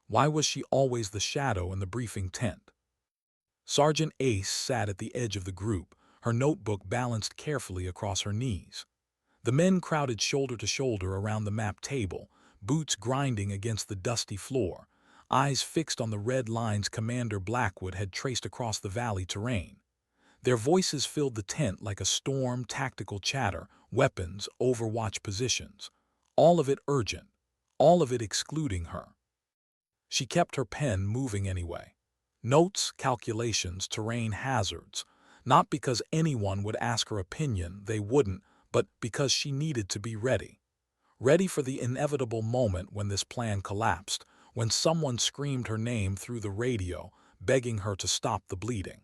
Why was she always the shadow in the briefing tent? Sergeant Ace sat at the edge of the group, her notebook balanced carefully across her knees. The men crowded shoulder to shoulder around the map table, boots grinding against the dusty floor, eyes fixed on the red lines Commander Blackwood had traced across the valley terrain. Their voices filled the tent like a storm, tactical chatter, weapons, overwatch positions. All of it urgent, all of it excluding her. She kept her pen moving anyway. Notes, calculations, terrain hazards. Not because anyone would ask her opinion, they wouldn't, but because she needed to be ready. Ready for the inevitable moment when this plan collapsed, when someone screamed her name through the radio, begging her to stop the bleeding.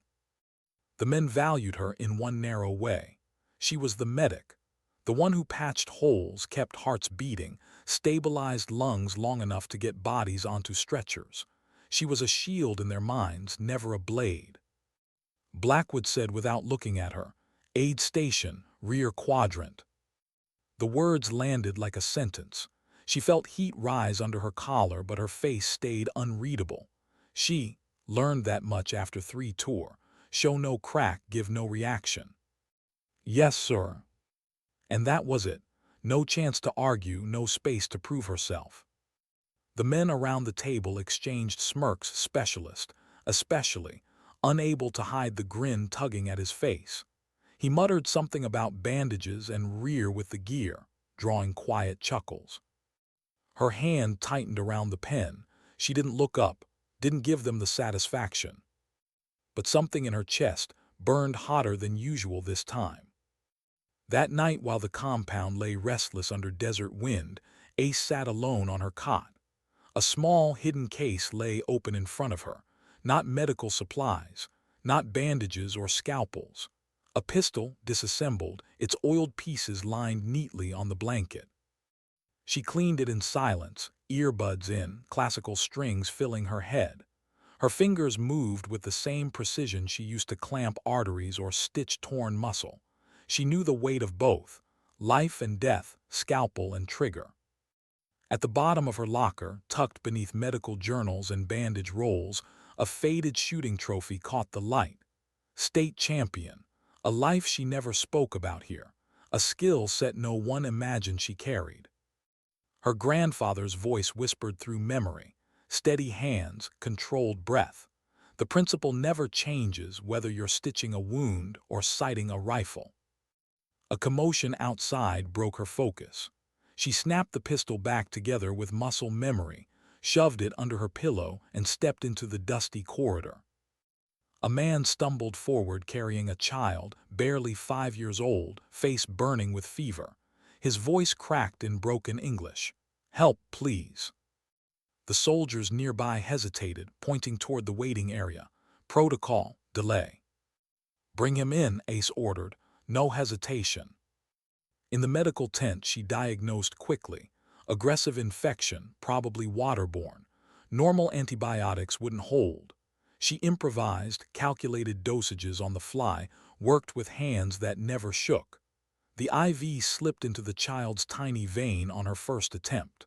The men valued her in one narrow way. She was the medic, the one who patched holes, kept hearts beating, stabilized lungs long enough to get bodies onto stretchers. She was a shield in their minds, never a blade. Blackwood said without looking at her, "Aid station, rear quadrant." The words landed like a sentence. She felt heat rise under her collar, but her face stayed unreadable. She learned that much after 3 tour. Show no crack, give no reaction. "Yes, sir." And that was it. No chance to argue, no space to prove herself. The men around the table exchanged smirks, specialist, especially, unable to hide the grin tugging at his face. He muttered something about bandages and rear with the gear, drawing quiet chuckles. Her hand tightened around the pen. She didn't look up, didn't give them the satisfaction. But something in her chest burned hotter than usual this time. That night, while the compound lay restless under desert wind, Ace sat alone on her cot. A small, hidden case lay open in front of her. Not medical supplies, not bandages or scalpels. A pistol, disassembled, its oiled pieces lined neatly on the blanket. She cleaned it in silence, earbuds in, classical strings filling her head. Her fingers moved with the same precision she used to clamp arteries or stitch torn muscle. She knew the weight of both, life and death, scalpel and trigger. At the bottom of her locker, tucked beneath medical journals and bandage rolls, a faded shooting trophy caught the light. State champion, a life she never spoke about here, a skill set no one imagined she carried. Her grandfather's voice whispered through memory, steady hands, controlled breath. The principle never changes whether you're stitching a wound or sighting a rifle. A commotion outside broke her focus. She snapped the pistol back together with muscle memory, shoved it under her pillow, and stepped into the dusty corridor. A man stumbled forward carrying a child, barely 5 years old, face burning with fever. His voice cracked in broken English. "Help, please." The soldiers nearby hesitated, pointing toward the waiting area. "Protocol, delay." "Bring him in," Ace ordered. No hesitation. In the medical tent, she diagnosed quickly. Aggressive infection, probably waterborne. Normal antibiotics wouldn't hold. She improvised, calculated dosages on the fly, worked with hands that never shook. The IV slipped into the child's tiny vein on her first attempt.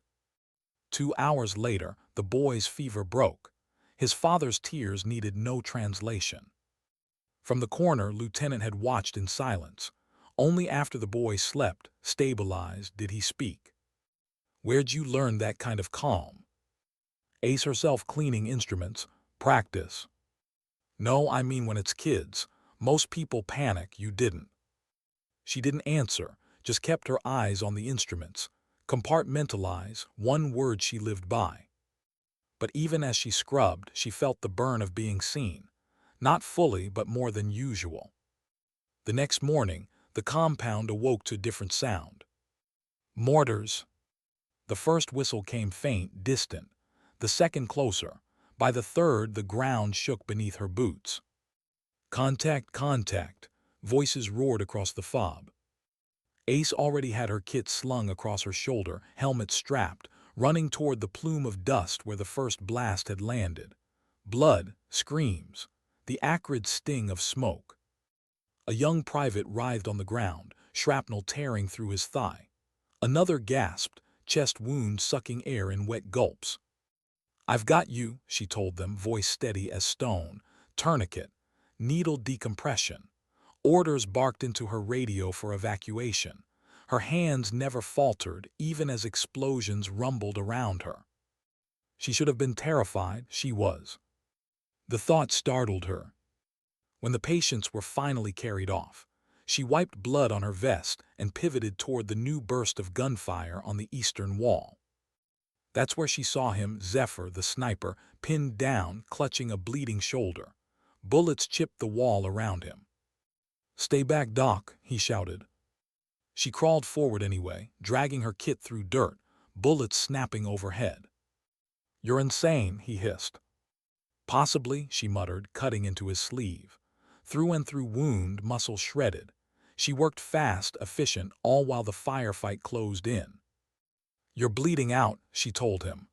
2 hours later, the boy's fever broke. His father's tears needed no translation. From the corner, Lieutenant had watched in silence. Only after the boy slept, stabilized, did he speak. "Where'd you learn that kind of calm?" Ace, herself cleaning instruments. "Practice." "No, I mean when it's kids. Most people panic, you didn't." She didn't answer, just kept her eyes on the instruments. Compartmentalize, one word she lived by. But even as she scrubbed, she felt the burn of being seen. Not fully, but more than usual. The next morning, the compound awoke to a different sound. Mortars. The first whistle came faint, distant. The second closer. By the third, the ground shook beneath her boots. "Contact, contact." Voices roared across the fob. Ace already had her kit slung across her shoulder, helmet strapped, running toward the plume of dust where the first blast had landed. Blood, screams, the acrid sting of smoke. A young private writhed on the ground, shrapnel tearing through his thigh. Another gasped, chest wound sucking air in wet gulps. "I've got you," she told them, voice steady as stone. "Tourniquet. Needle decompression." Orders barked into her radio for evacuation. Her hands never faltered, even as explosions rumbled around her. She should have been terrified, she was. The thought startled her. When the patients were finally carried off, she wiped blood on her vest and pivoted toward the new burst of gunfire on the eastern wall. That's where she saw him, Zephyr, the sniper, pinned down, clutching a bleeding shoulder. Bullets chipped the wall around him. "Stay back, Doc," he shouted. She crawled forward anyway, dragging her kit through dirt, bullets snapping overhead. "You're insane," he hissed. "Possibly," she muttered, cutting into his sleeve. Through and through wound, muscle shredded. She worked fast, efficient, all while the firefight closed in. "You're bleeding out," she told him.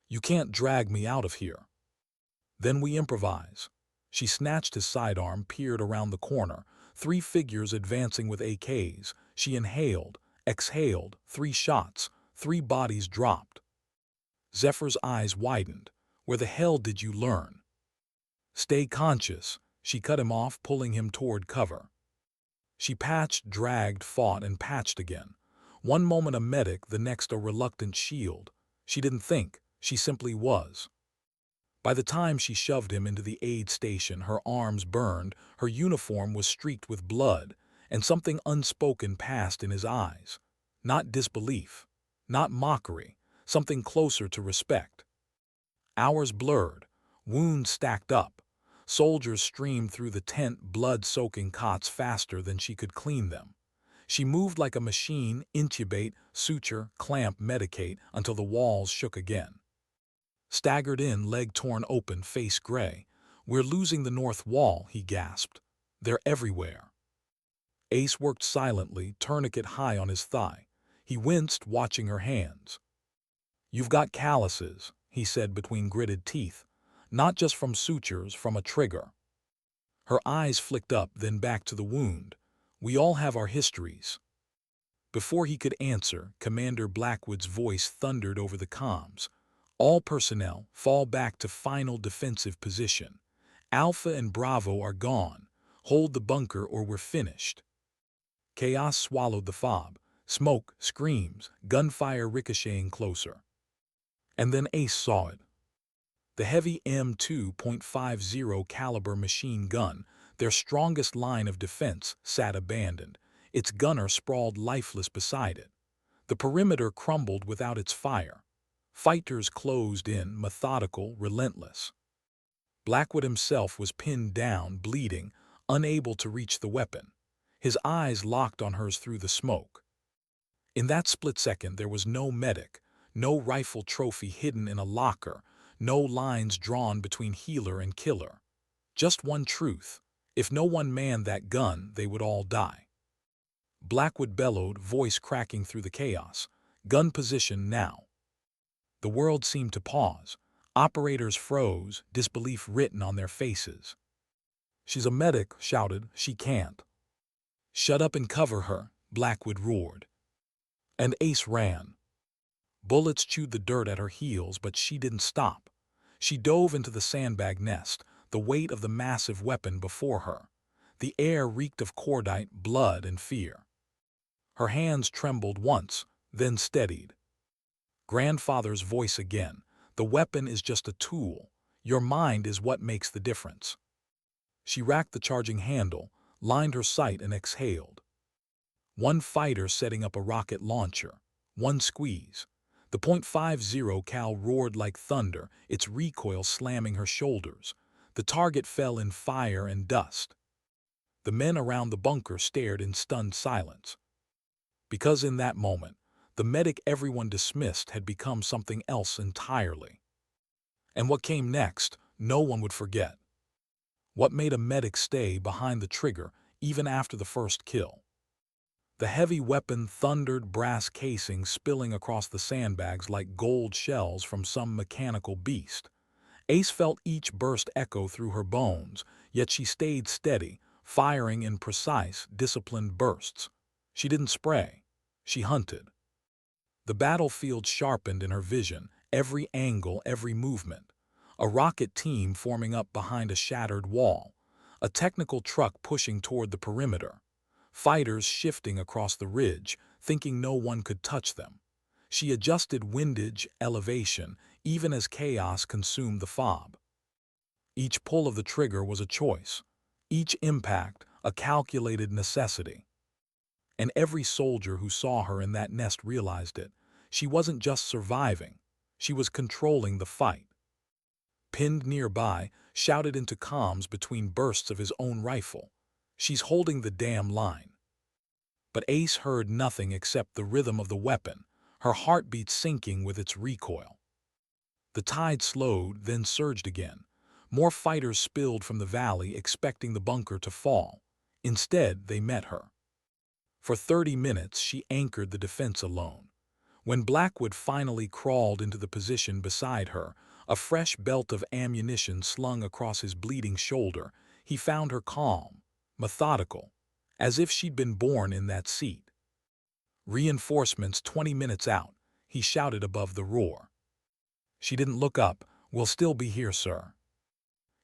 "You can't drag me out of here." "Then we improvise." She snatched his sidearm, peered around the corner. 3 figures advancing with AKs. She inhaled, exhaled, 3 shots, 3 bodies dropped. Zephyr's eyes widened. "Where the hell did you learn?" "Stay conscious." She cut him off, pulling him toward cover. She patched, dragged, fought, and patched again. One moment a medic, the next a reluctant shield. She didn't think, she simply was. By the time she shoved him into the aid station, her arms burned, her uniform was streaked with blood, and something unspoken passed in his eyes. Not disbelief, not mockery, something closer to respect. Hours blurred, wounds stacked up. Soldiers streamed through the tent, blood-soaking cots faster than she could clean them. She moved like a machine, intubate, suture, clamp, medicate, until the walls shook again. Staggered in, leg torn open, face gray. "We're losing the north wall," he gasped. "They're everywhere." Ace worked silently, tourniquet high on his thigh. He winced, watching her hands. "You've got calluses," he said between gritted teeth. "Not just from sutures, from a trigger." Her eyes flicked up, then back to the wound. "We all have our histories." Before he could answer, Commander Blackwood's voice thundered over the comms. "All personnel, fall back to final defensive position. Alpha and Bravo are gone. Hold the bunker or we're finished." Chaos swallowed the fob. Smoke, screams, gunfire ricocheting closer. And then Ace saw it. The heavy M2.50 caliber machine gun, their strongest line of defense, sat abandoned. Its gunner sprawled lifeless beside it. The perimeter crumbled without its fire. Fighters closed in, methodical, relentless. Blackwood himself was pinned down, bleeding, unable to reach the weapon. His eyes locked on hers through the smoke. In that split second there was no medic, no rifle trophy hidden in a locker, no lines drawn between healer and killer. Just one truth: if no one manned that gun, they would all die. Blackwood bellowed, voice cracking through the chaos. "Gun position now." The world seemed to pause. Operators froze, disbelief written on their faces. "She's a medic," shouted. "She can't." "Shut up and cover her," Blackwood roared. And Ace ran. Bullets chewed the dirt at her heels, but she didn't stop. She dove into the sandbag nest, the weight of the massive weapon before her. The air reeked of cordite, blood, and fear. Her hands trembled once, then steadied. Grandfather's voice again. "The weapon is just a tool. Your mind is what makes the difference." She racked the charging handle, lined her sight, and exhaled. One fighter setting up a rocket launcher. One squeeze. The .50 cal roared like thunder, its recoil slamming her shoulders. The target fell in fire and dust. The men around the bunker stared in stunned silence. Because in that moment, the medic everyone dismissed had become something else entirely. And what came next, no one would forget. What made a medic stay behind the trigger even after the first kill? The heavy weapon thundered, brass casing spilling across the sandbags like gold shells from some mechanical beast. Ace felt each burst echo through her bones, yet she stayed steady, firing in precise, disciplined bursts. She didn't spray. She hunted. The battlefield sharpened in her vision, every angle, every movement. A rocket team forming up behind a shattered wall, a technical truck pushing toward the perimeter, fighters shifting across the ridge, thinking no one could touch them. She adjusted windage, elevation, even as chaos consumed the fob. Each pull of the trigger was a choice, each impact a calculated necessity. And every soldier who saw her in that nest realized it. She wasn't just surviving, she was controlling the fight. Pinned nearby, shouted into comms between bursts of his own rifle. "She's holding the damn line." But Ace heard nothing except the rhythm of the weapon, her heartbeat sinking with its recoil. The tide slowed, then surged again. More fighters spilled from the valley, expecting the bunker to fall. Instead, they met her. For 30 minutes, she anchored the defense alone. When Blackwood finally crawled into the position beside her, a fresh belt of ammunition slung across his bleeding shoulder, he found her calm, methodical, as if she'd been born in that seat. "Reinforcements 20 minutes out," he shouted above the roar. She didn't look up. "We'll still be here, sir."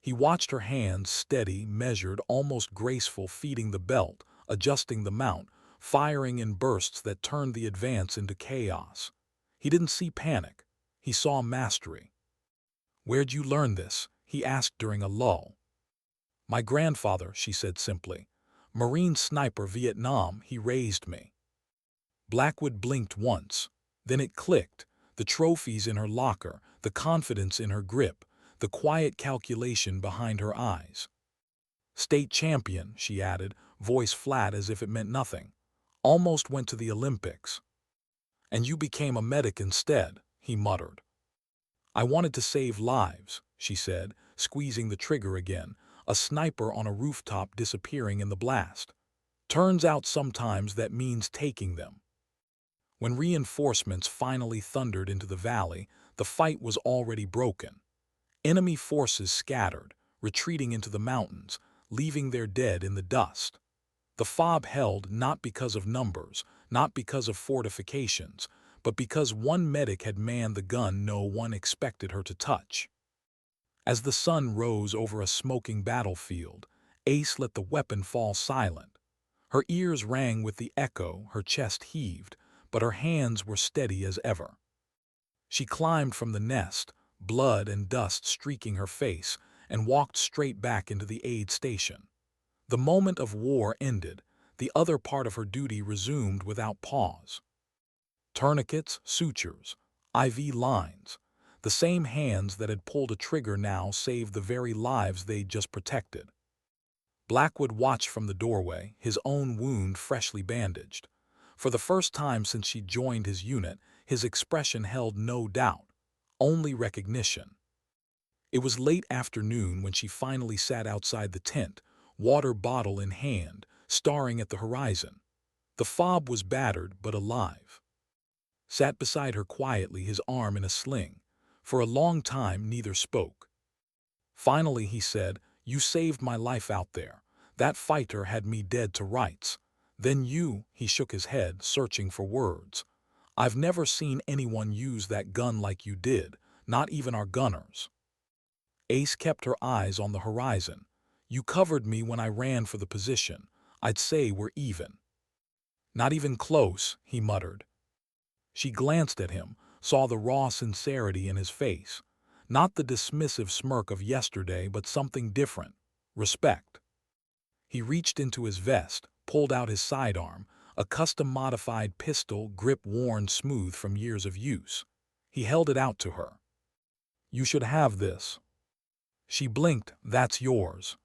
He watched her hands, steady, measured, almost graceful, feeding the belt, adjusting the mount, firing in bursts that turned the advance into chaos. He didn't see panic. He saw mastery. "Where'd you learn this?" he asked during a lull. "My grandfather," she said simply. "Marine sniper, Vietnam, he raised me." Blackwood blinked once. Then it clicked. The trophies in her locker, the confidence in her grip, the quiet calculation behind her eyes. "State champion," she added, voice flat as if it meant nothing. "Almost went to the Olympics." "And you became a medic instead," he muttered. "I wanted to save lives," she said, squeezing the trigger again, a sniper on a rooftop disappearing in the blast. "Turns out sometimes that means taking them." When reinforcements finally thundered into the valley, the fight was already broken. Enemy forces scattered, retreating into the mountains, leaving their dead in the dust. The fob held not because of numbers, not because of fortifications, but because one medic had manned the gun no one expected her to touch. As the sun rose over a smoking battlefield, Ace let the weapon fall silent. Her ears rang with the echo, her chest heaved, but her hands were steady as ever. She climbed from the nest, blood and dust streaking her face, and walked straight back into the aid station. The moment of war ended, the other part of her duty resumed without pause. Tourniquets, sutures, IV lines. The same hands that had pulled a trigger now saved the very lives they'd just protected. Blackwood watched from the doorway, his own wound freshly bandaged. For the first time since she joined his unit, his expression held no doubt, only recognition. It was late afternoon when she finally sat outside the tent, water bottle in hand, staring at the horizon. The fob was battered but alive. Sat beside her quietly, his arm in a sling. For a long time neither spoke. Finally he said, "You saved my life out there. That fighter had me dead to rights. Then you," he shook his head, searching for words. "I've never seen anyone use that gun like you did, not even our gunners." Ace kept her eyes on the horizon. "You covered me when I ran for the position. I'd say we're even." "Not even close," he muttered. She glanced at him, saw the raw sincerity in his face. Not the dismissive smirk of yesterday, but something different. Respect. He reached into his vest, pulled out his sidearm, a custom-modified pistol, grip worn smooth from years of use. He held it out to her. "You should have this." She blinked. "That's yours."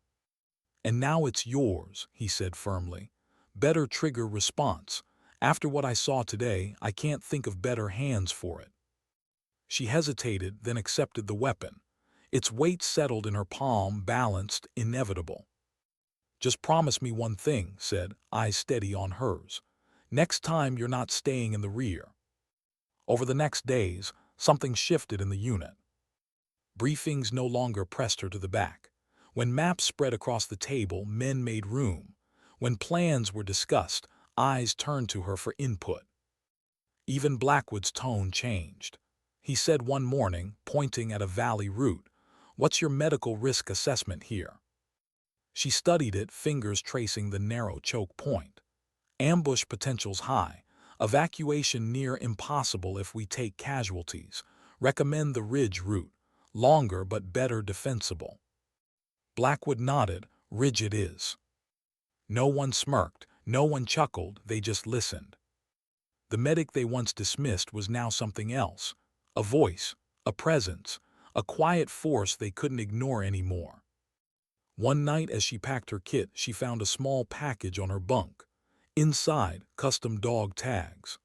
"And now it's yours," he said firmly. "Better trigger response. After what I saw today, I can't think of better hands for it." She hesitated, then accepted the weapon. Its weight settled in her palm, balanced, inevitable. "Just promise me one thing," said, eyes steady on hers. "Next time you're not staying in the rear." Over the next days, something shifted in the unit. Briefings no longer pressed her to the back. When maps spread across the table, men made room. When plans were discussed, eyes turned to her for input. Even Blackwood's tone changed. he said one morning, pointing at a valley route. "What's your medical risk assessment here?" She studied it, fingers tracing the narrow choke point. "Ambush potential's high. Evacuation near impossible if we take casualties. Recommend the ridge route. Longer but better defensible." Blackwood nodded. "Ridge it is." No one smirked, no one chuckled, they just listened. The medic they once dismissed was now something else. A voice, a presence, a quiet force they couldn't ignore anymore. One night as she packed her kit, she found a small package on her bunk. Inside, custom dog tags.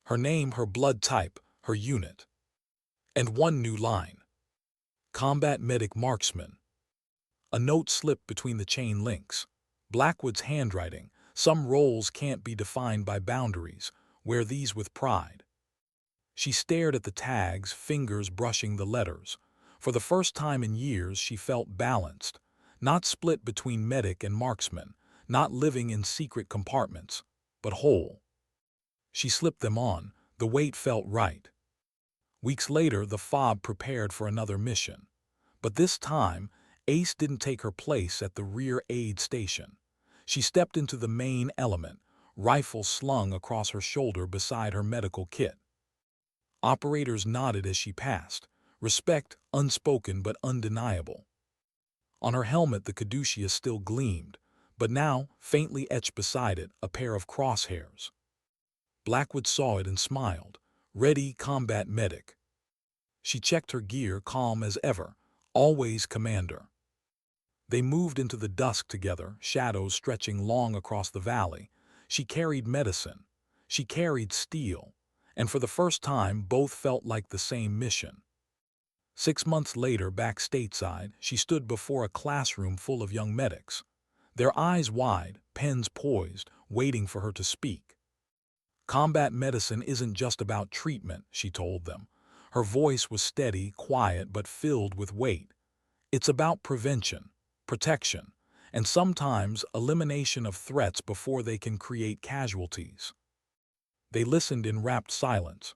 Her name, her blood type, her unit. And one new line. Combat Medic Marksman. A note slipped between the chain links. Blackwood's handwriting. "Some roles can't be defined by boundaries. Wear these with pride." She stared at the tags, fingers brushing the letters. For the first time in years, she felt balanced. Not split between medic and marksman, not living in secret compartments, but whole. She slipped them on. The weight felt right. Weeks later, the FOB prepared for another mission. But this time, Ace didn't take her place at the rear aid station. She stepped into the main element, rifle slung across her shoulder beside her medical kit. Operators nodded as she passed, respect unspoken but undeniable. On her helmet the caduceus still gleamed, but now, faintly etched beside it, a pair of crosshairs. Blackwood saw it and smiled. Ready, combat medic. She checked her gear, calm as ever. Always Commander. They moved into the dusk together, shadows stretching long across the valley. She carried medicine. She carried steel. And for the first time, both felt like the same mission. 6 months later, back stateside, she stood before a classroom full of young medics. Their eyes wide, pens poised, waiting for her to speak. "Combat medicine isn't just about treatment," she told them. Her voice was steady, quiet, but filled with weight. "It's about prevention, protection, and sometimes elimination of threats before they can create casualties." They listened in rapt silence.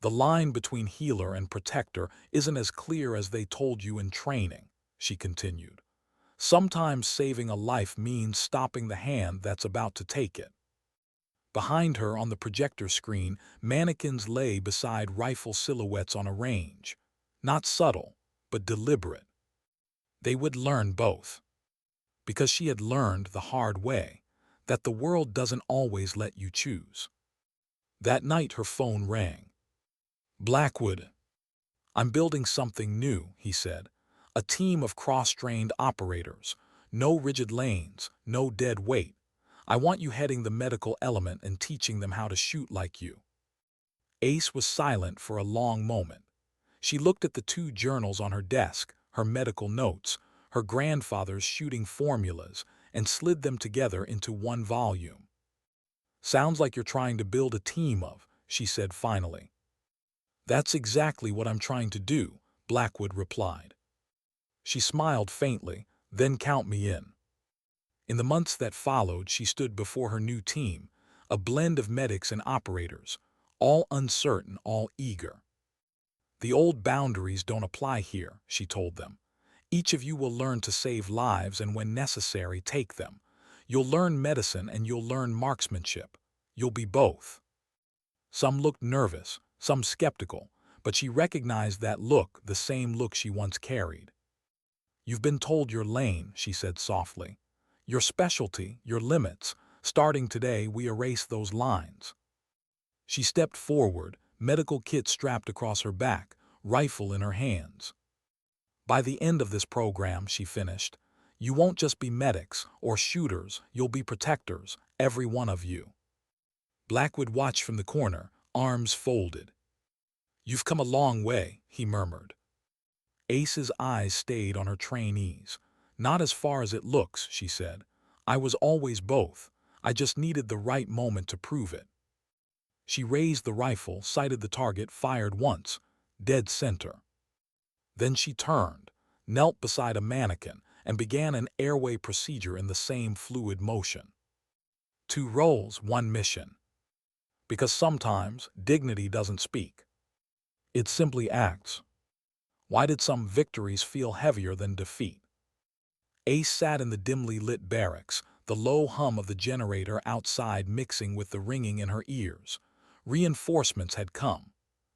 "The line between healer and protector isn't as clear as they told you in training," she continued. "Sometimes saving a life means stopping the hand that's about to take it." Behind her on the projector screen, mannequins lay beside rifle silhouettes on a range. Not subtle, but deliberate. They would learn both. Because she had learned the hard way, that the world doesn't always let you choose. That night her phone rang. "Blackwood, I'm building something new," he said. "A team of cross-trained operators. No rigid lanes, no dead weight. I want you heading the medical element and teaching them how to shoot like you." Ace was silent for a long moment. She looked at the 2 journals on her desk, her medical notes, her grandfather's shooting formulas, and slid them together into one volume. "Sounds like you're trying to build a team of," she said finally. "That's exactly what I'm trying to do," Blackwood replied. She smiled faintly. "Then count me in." In the months that followed, she stood before her new team, a blend of medics and operators, all uncertain, all eager. "The old boundaries don't apply here," she told them. "Each of you will learn to save lives and, when necessary, take them. You'll learn medicine and you'll learn marksmanship. You'll be both." Some looked nervous, some skeptical, but she recognized that look, the same look she once carried. "You've been told your lane," she said softly. "Your specialty, your limits. Starting today, we erase those lines." She stepped forward, medical kit strapped across her back, rifle in her hands. "By the end of this program," she finished, "you won't just be medics or shooters, you'll be protectors, every one of you." Blackwood watched from the corner, arms folded. "You've come a long way," he murmured. Ace's eyes stayed on her trainees. "Not as far as it looks," she said. "I was always both. I just needed the right moment to prove it." She raised the rifle, sighted the target, fired once, dead center. Then she turned, knelt beside a mannequin, and began an airway procedure in the same fluid motion. 2 roles, 1 mission. Because sometimes dignity doesn't speak. It simply acts. Why did some victories feel heavier than defeat? Ace sat in the dimly lit barracks, the low hum of the generator outside mixing with the ringing in her ears. Reinforcements had come.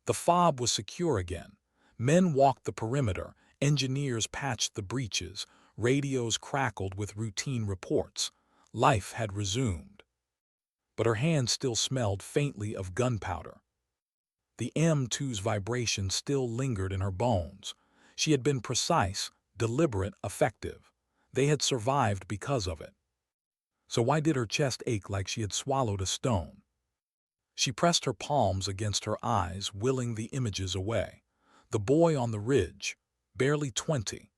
The fob was secure again. Men walked the perimeter, engineers patched the breaches, radios crackled with routine reports. Life had resumed. But her hand still smelled faintly of gunpowder. The M2's vibration still lingered in her bones. She had been precise, deliberate, effective. They had survived because of it. So why did her chest ache like she had swallowed a stone? She pressed her palms against her eyes, willing the images away. The boy on the ridge, barely 20,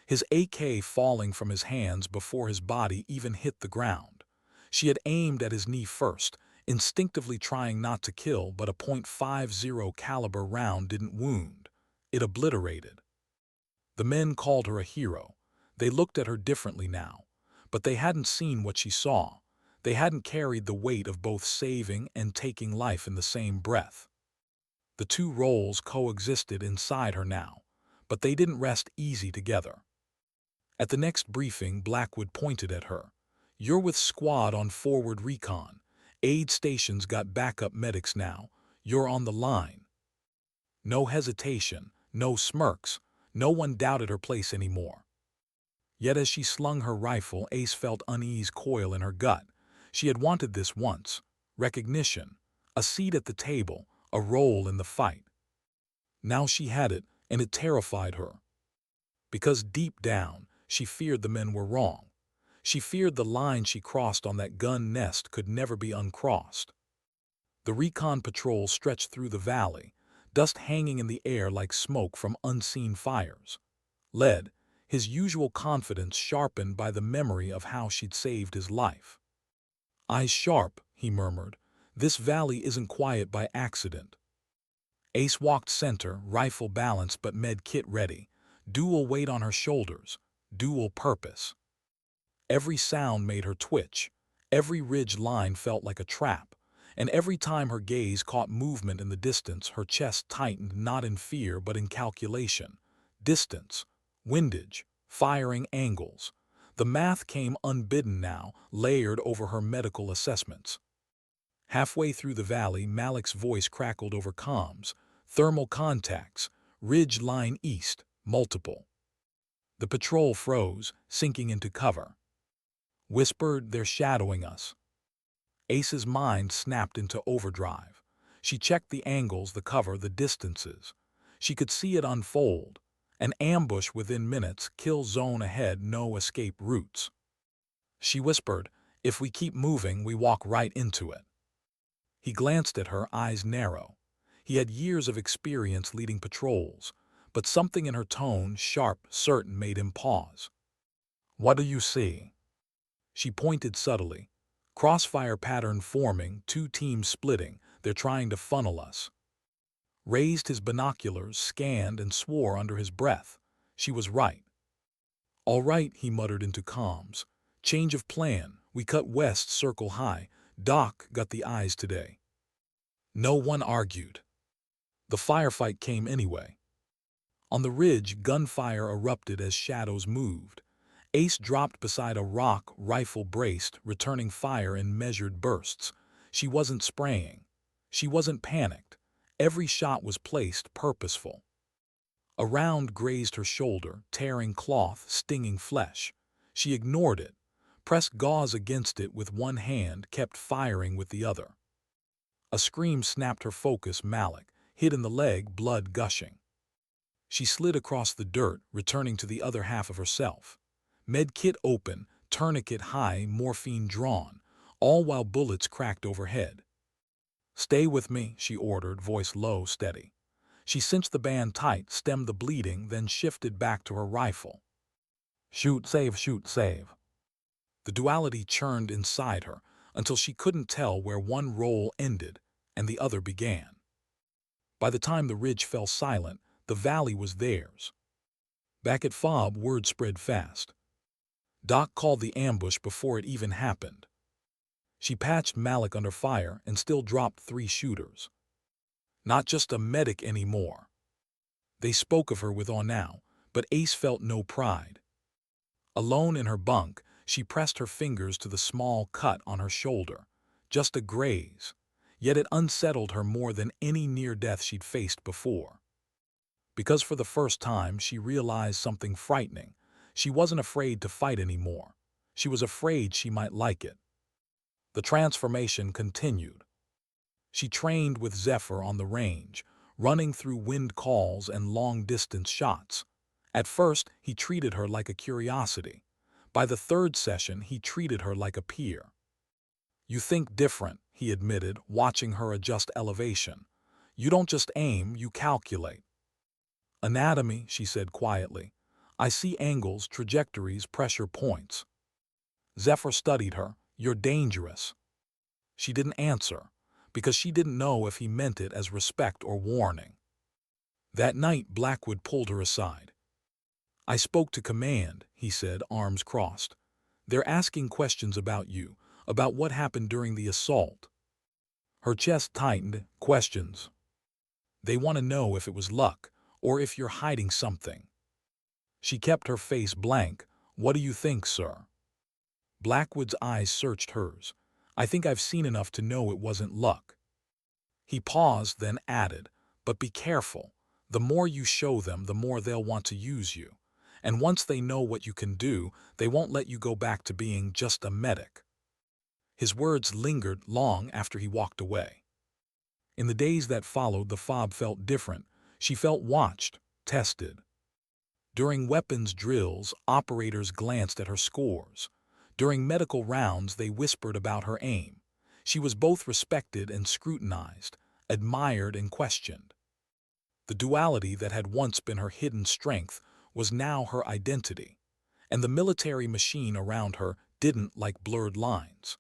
his AK falling from his hands before his body even hit the ground. She had aimed at his knee first, instinctively trying not to kill, but a .50 caliber round didn't wound. It obliterated. The men called her a hero. They looked at her differently now, but they hadn't seen what she saw. They hadn't carried the weight of both saving and taking life in the same breath. The two roles coexisted inside her now, but they didn't rest easy together. At the next briefing, Blackwood pointed at her. "You're with squad on forward recon. Aid stations got backup medics now. You're on the line." No hesitation, no smirks. No one doubted her place anymore. Yet as she slung her rifle, Ace felt unease coil in her gut. She had wanted this once. Recognition, a seat at the table, a role in the fight. Now she had it, and it terrified her. Because deep down, she feared the men were wrong. She feared the line she crossed on that gun nest could never be uncrossed. The recon patrol stretched through the valley, dust hanging in the air like smoke from unseen fires. Led, his usual confidence sharpened by the memory of how she'd saved his life. "Eyes sharp," he murmured. "This valley isn't quiet by accident." Ace walked center, rifle balanced but med kit ready. Dual weight on her shoulders, dual purpose. Every sound made her twitch. Every ridge line felt like a trap. And every time her gaze caught movement in the distance, her chest tightened not in fear but in calculation. Distance, windage, firing angles. The math came unbidden now, layered over her medical assessments. Halfway through the valley, Malik's voice crackled over comms. "Thermal contacts, ridge line east, multiple." The patrol froze, sinking into cover. Whispered, "They're shadowing us." Ace's mind snapped into overdrive. She checked the angles, the cover, the distances. She could see it unfold. An ambush within minutes, kill zone ahead, no escape routes. She whispered, "If we keep moving, we walk right into it." He glanced at her, eyes narrow. He had years of experience leading patrols, but something in her tone, sharp, certain, made him pause. "What do you see?" She pointed subtly. "Crossfire pattern forming, two teams splitting. They're trying to funnel us." Raised his binoculars, scanned, and swore under his breath. She was right. "All right," he muttered into comms. "Change of plan. We cut west, circle high. Doc got the eyes today." No one argued. The firefight came anyway. On the ridge, gunfire erupted as shadows moved. Ace dropped beside a rock, rifle braced, returning fire in measured bursts. She wasn't spraying. She wasn't panicked. Every shot was placed, purposeful. A round grazed her shoulder, tearing cloth, stinging flesh. She ignored it, pressed gauze against it with one hand, kept firing with the other. A scream snapped her focus. Malik, hit in the leg, blood gushing. She slid across the dirt, returning to the other half of herself. Medkit open, tourniquet high, morphine drawn, all while bullets cracked overhead. "Stay with me," she ordered, voice low, steady. She cinched the band tight, stemmed the bleeding, then shifted back to her rifle. "Shoot, save, shoot, save." The duality churned inside her until she couldn't tell where one role ended and the other began. By the time the ridge fell silent, the valley was theirs. Back at FOB, word spread fast. Doc called the ambush before it even happened. She patched Malik under fire and still dropped 3 shooters. Not just a medic anymore. They spoke of her with awe now, but Ace felt no pride. Alone in her bunk, she pressed her fingers to the small cut on her shoulder, just a graze, yet it unsettled her more than any near-death she'd faced before. Because for the first time she realized something frightening. She wasn't afraid to fight anymore. She was afraid she might like it. The transformation continued. She trained with Zephyr on the range, running through wind calls and long-distance shots. At first, he treated her like a curiosity. By the third session, he treated her like a peer. "You think different," he admitted, watching her adjust elevation. "You don't just aim, you calculate." "Anatomy," she said quietly. "I see angles, trajectories, pressure points." Zephyr studied her. "You're dangerous." She didn't answer, because she didn't know if he meant it as respect or warning. That night, Blackwood pulled her aside. "I spoke to Command," he said, arms crossed. "They're asking questions about you, about what happened during the assault." Her chest tightened. "Questions? They want to know if it was luck, or if you're hiding something." She kept her face blank. "What do you think, sir?" Blackwood's eyes searched hers. "I think I've seen enough to know it wasn't luck." He paused, then added, "But be careful. The more you show them, the more they'll want to use you. And once they know what you can do, they won't let you go back to being just a medic." His words lingered long after he walked away. In the days that followed, the fob felt different. She felt watched, tested. During weapons drills, operators glanced at her scores. During medical rounds, they whispered about her aim. She was both respected and scrutinized, admired and questioned. The duality that had once been her hidden strength was now her identity, and the military machine around her didn't like blurred lines.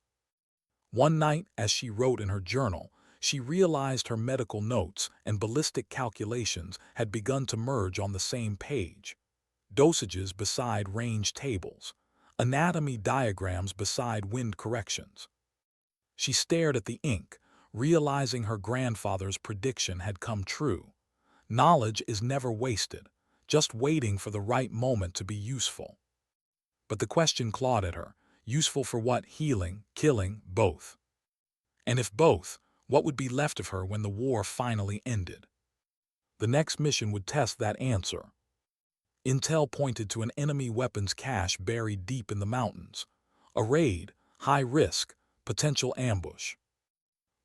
One night, as she wrote in her journal, she realized her medical notes and ballistic calculations had begun to merge on the same page. Dosages beside range tables, anatomy diagrams beside wind corrections. She stared at the ink, realizing her grandfather's prediction had come true. Knowledge is never wasted, just waiting for the right moment to be useful. But the question clawed at her. Useful for what? Healing, killing, both. And if both, what would be left of her when the war finally ended? The next mission would test that answer. Intel pointed to an enemy weapons cache buried deep in the mountains. A raid, high risk, potential ambush.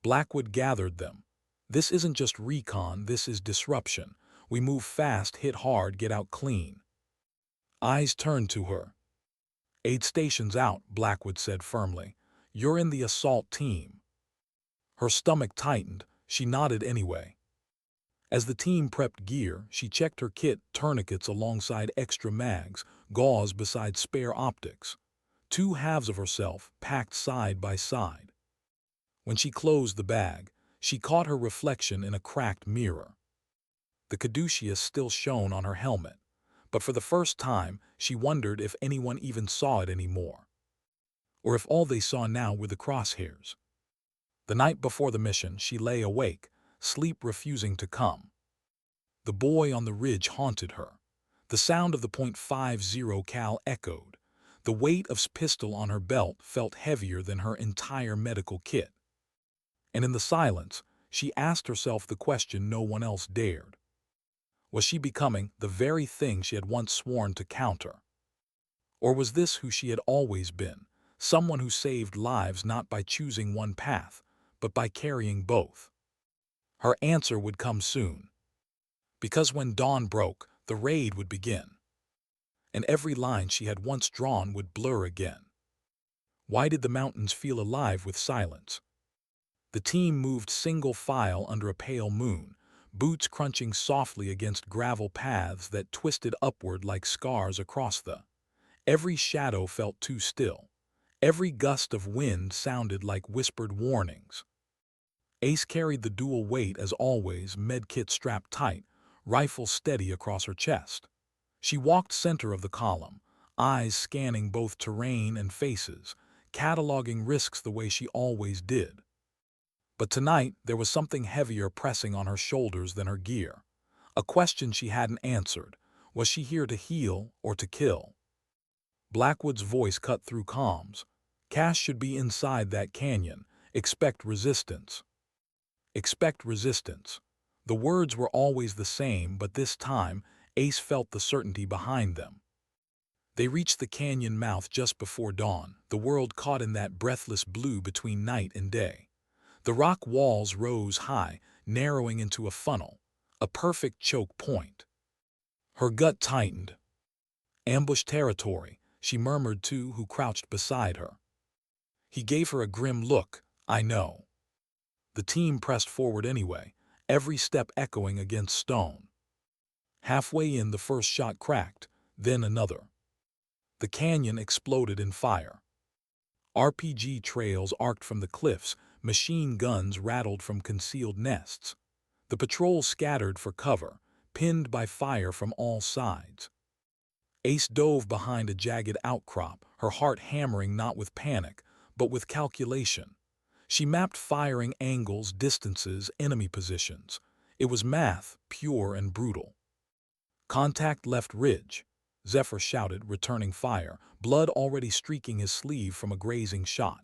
Blackwood gathered them. "This isn't just recon, this is disruption. We move fast, hit hard, get out clean." Eyes turned to her. "Aid station's out," Blackwood said firmly. "You're in the assault team." Her stomach tightened. She nodded anyway. As the team prepped gear, she checked her kit, tourniquets alongside extra mags, gauze beside spare optics. Two halves of herself, packed side by side. When she closed the bag, she caught her reflection in a cracked mirror. The caduceus still shone on her helmet, but for the first time she wondered if anyone even saw it anymore. Or if all they saw now were the crosshairs. The night before the mission, she lay awake, sleep refusing to come. The boy on the ridge haunted her. The sound of the .50 cal echoed. The weight of his pistol on her belt felt heavier than her entire medical kit. And in the silence, she asked herself the question no one else dared. Was she becoming the very thing she had once sworn to counter? Or was this who she had always been, someone who saved lives not by choosing one path, but by carrying both? Her answer would come soon. Because when dawn broke, the raid would begin. And every line she had once drawn would blur again. Why did the mountains feel alive with silence? The team moved single file under a pale moon, boots crunching softly against gravel paths that twisted upward like scars across the. Every shadow felt too still. Every gust of wind sounded like whispered warnings. Ace carried the dual weight as always, medkit strapped tight, rifle steady across her chest. She walked center of the column, eyes scanning both terrain and faces, cataloging risks the way she always did. But tonight there was something heavier pressing on her shoulders than her gear. A question she hadn't answered. Was she here to heal or to kill? Blackwood's voice cut through comms. Cash should be inside that canyon. Expect resistance. Expect resistance. The words were always the same, but this time, Ace felt the certainty behind them. They reached the canyon mouth just before dawn, the world caught in that breathless blue between night and day. The rock walls rose high, narrowing into a funnel, a perfect choke point. Her gut tightened. Ambush territory, she murmured to who crouched beside her. He gave her a grim look. I know. The team pressed forward anyway, every step echoing against stone. Halfway in, the first shot cracked, then another. The canyon exploded in fire. RPG trails arced from the cliffs, machine guns rattled from concealed nests. The patrol scattered for cover, pinned by fire from all sides. Ace dove behind a jagged outcrop, her heart hammering not with panic, but with calculation. She mapped firing angles, distances, enemy positions. It was math, pure and brutal. Contact left ridge, Zephyr shouted, returning fire, blood already streaking his sleeve from a grazing shot.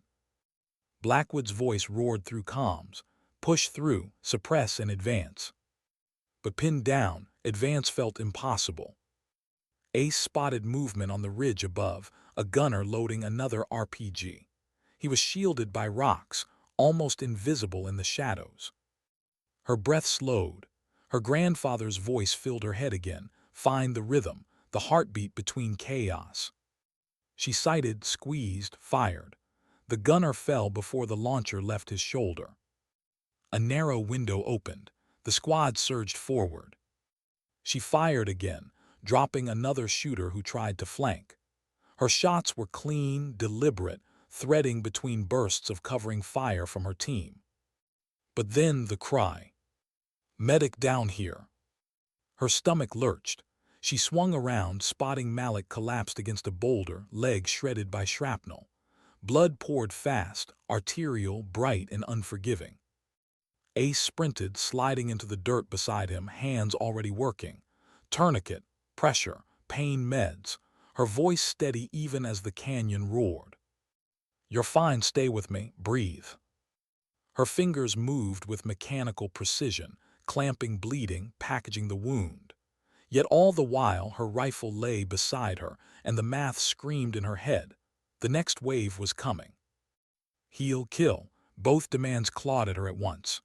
Blackwood's voice roared through comms. Push through, suppress and advance. But pinned down, advance felt impossible. Ace spotted movement on the ridge above, a gunner loading another RPG. He was shielded by rocks, almost invisible in the shadows. Her breath slowed. Her grandfather's voice filled her head again. Find the rhythm, the heartbeat between chaos. She sighted, squeezed, fired. The gunner fell before the launcher left his shoulder. A narrow window opened. The squad surged forward. She fired again, dropping another shooter who tried to flank. Her shots were clean, deliberate, threading between bursts of covering fire from her team. But then the cry. Medic down here. Her stomach lurched. She swung around, spotting Malik collapsed against a boulder, leg shredded by shrapnel. Blood poured fast, arterial, bright and unforgiving. Ace sprinted, sliding into the dirt beside him, hands already working. Tourniquet, pressure, pain meds. Her voice steady even as the canyon roared. You're fine, stay with me, breathe. Her fingers moved with mechanical precision, clamping bleeding, packaging the wound. Yet all the while her rifle lay beside her, and the math screamed in her head. The next wave was coming. Heal, kill, both demands clawed at her at once.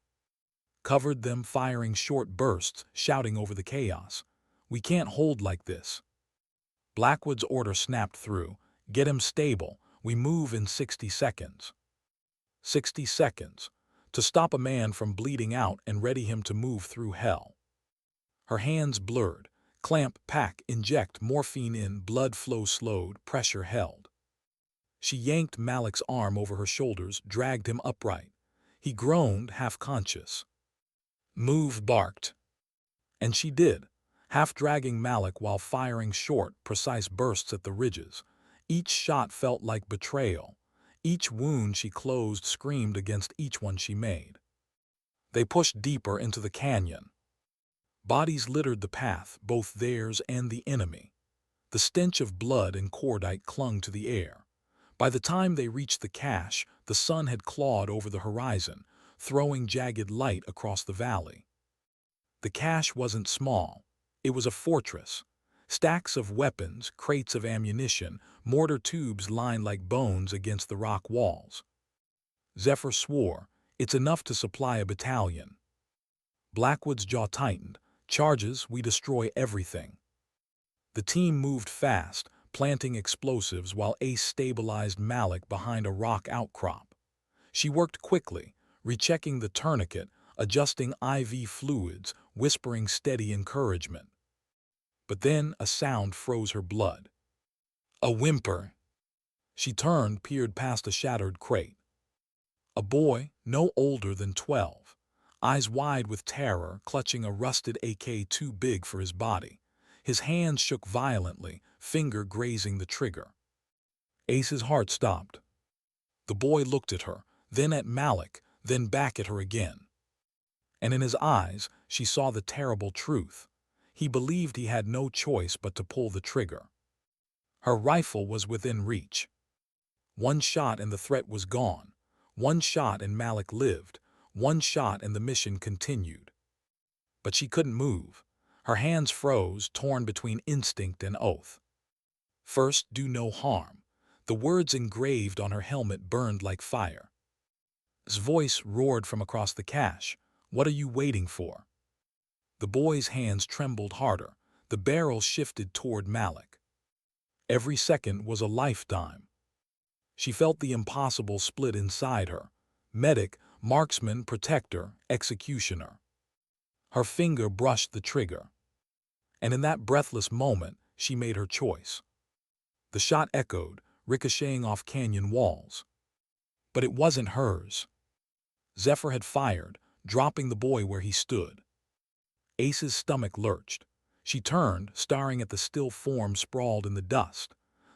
Covered them, firing short bursts, shouting over the chaos. We can't hold like this. Blackwood's order snapped through. Get him stable. We move in 60 seconds. 60 seconds. To stop a man from bleeding out and ready him to move through hell. Her hands blurred. Clamp, pack, inject, morphine in, blood flow slowed, pressure held. She yanked Malik's arm over her shoulders, dragged him upright. He groaned, half-conscious. Move, barked. And she did, half-dragging Malik while firing short, precise bursts at the ridges. Each shot felt like betrayal. Each wound she closed screamed against each one she made. They pushed deeper into the canyon. Bodies littered the path, both theirs and the enemy. The stench of blood and cordite clung to the air. By the time they reached the cache, the sun had clawed over the horizon, throwing jagged light across the valley. The cache wasn't small. It was a fortress. Stacks of weapons, crates of ammunition, mortar tubes lined like bones against the rock walls. Zephyr swore, it's enough to supply a battalion. Blackwood's jaw tightened. Charges, we destroy everything. The team moved fast, planting explosives while Ace stabilized Malik behind a rock outcrop. She worked quickly, rechecking the tourniquet, adjusting IV fluids, whispering steady encouragement. But then a sound froze her blood. A whimper. She turned, peered past a shattered crate. A boy, no older than 12, eyes wide with terror, clutching a rusted AK too big for his body. His hands shook violently, finger grazing the trigger. Ace's heart stopped. The boy looked at her, then at Malik, then back at her again. And in his eyes, she saw the terrible truth. He believed he had no choice but to pull the trigger. Her rifle was within reach. One shot and the threat was gone. One shot and Malik lived. One shot and the mission continued. But she couldn't move. Her hands froze, torn between instinct and oath. First, do no harm. The words engraved on her helmet burned like fire. His voice roared from across the cache. What are you waiting for? The boy's hands trembled harder. The barrel shifted toward Malik. Every second was a lifetime. She felt the impossible split inside her. Medic, marksman, protector, executioner. Her finger brushed the trigger. And in that breathless moment, she made her choice. The shot echoed, ricocheting off canyon walls. But it wasn't hers. Zephyr had fired, dropping the boy where he stood. Ace's stomach lurched. She turned, staring at the still form sprawled in the dust.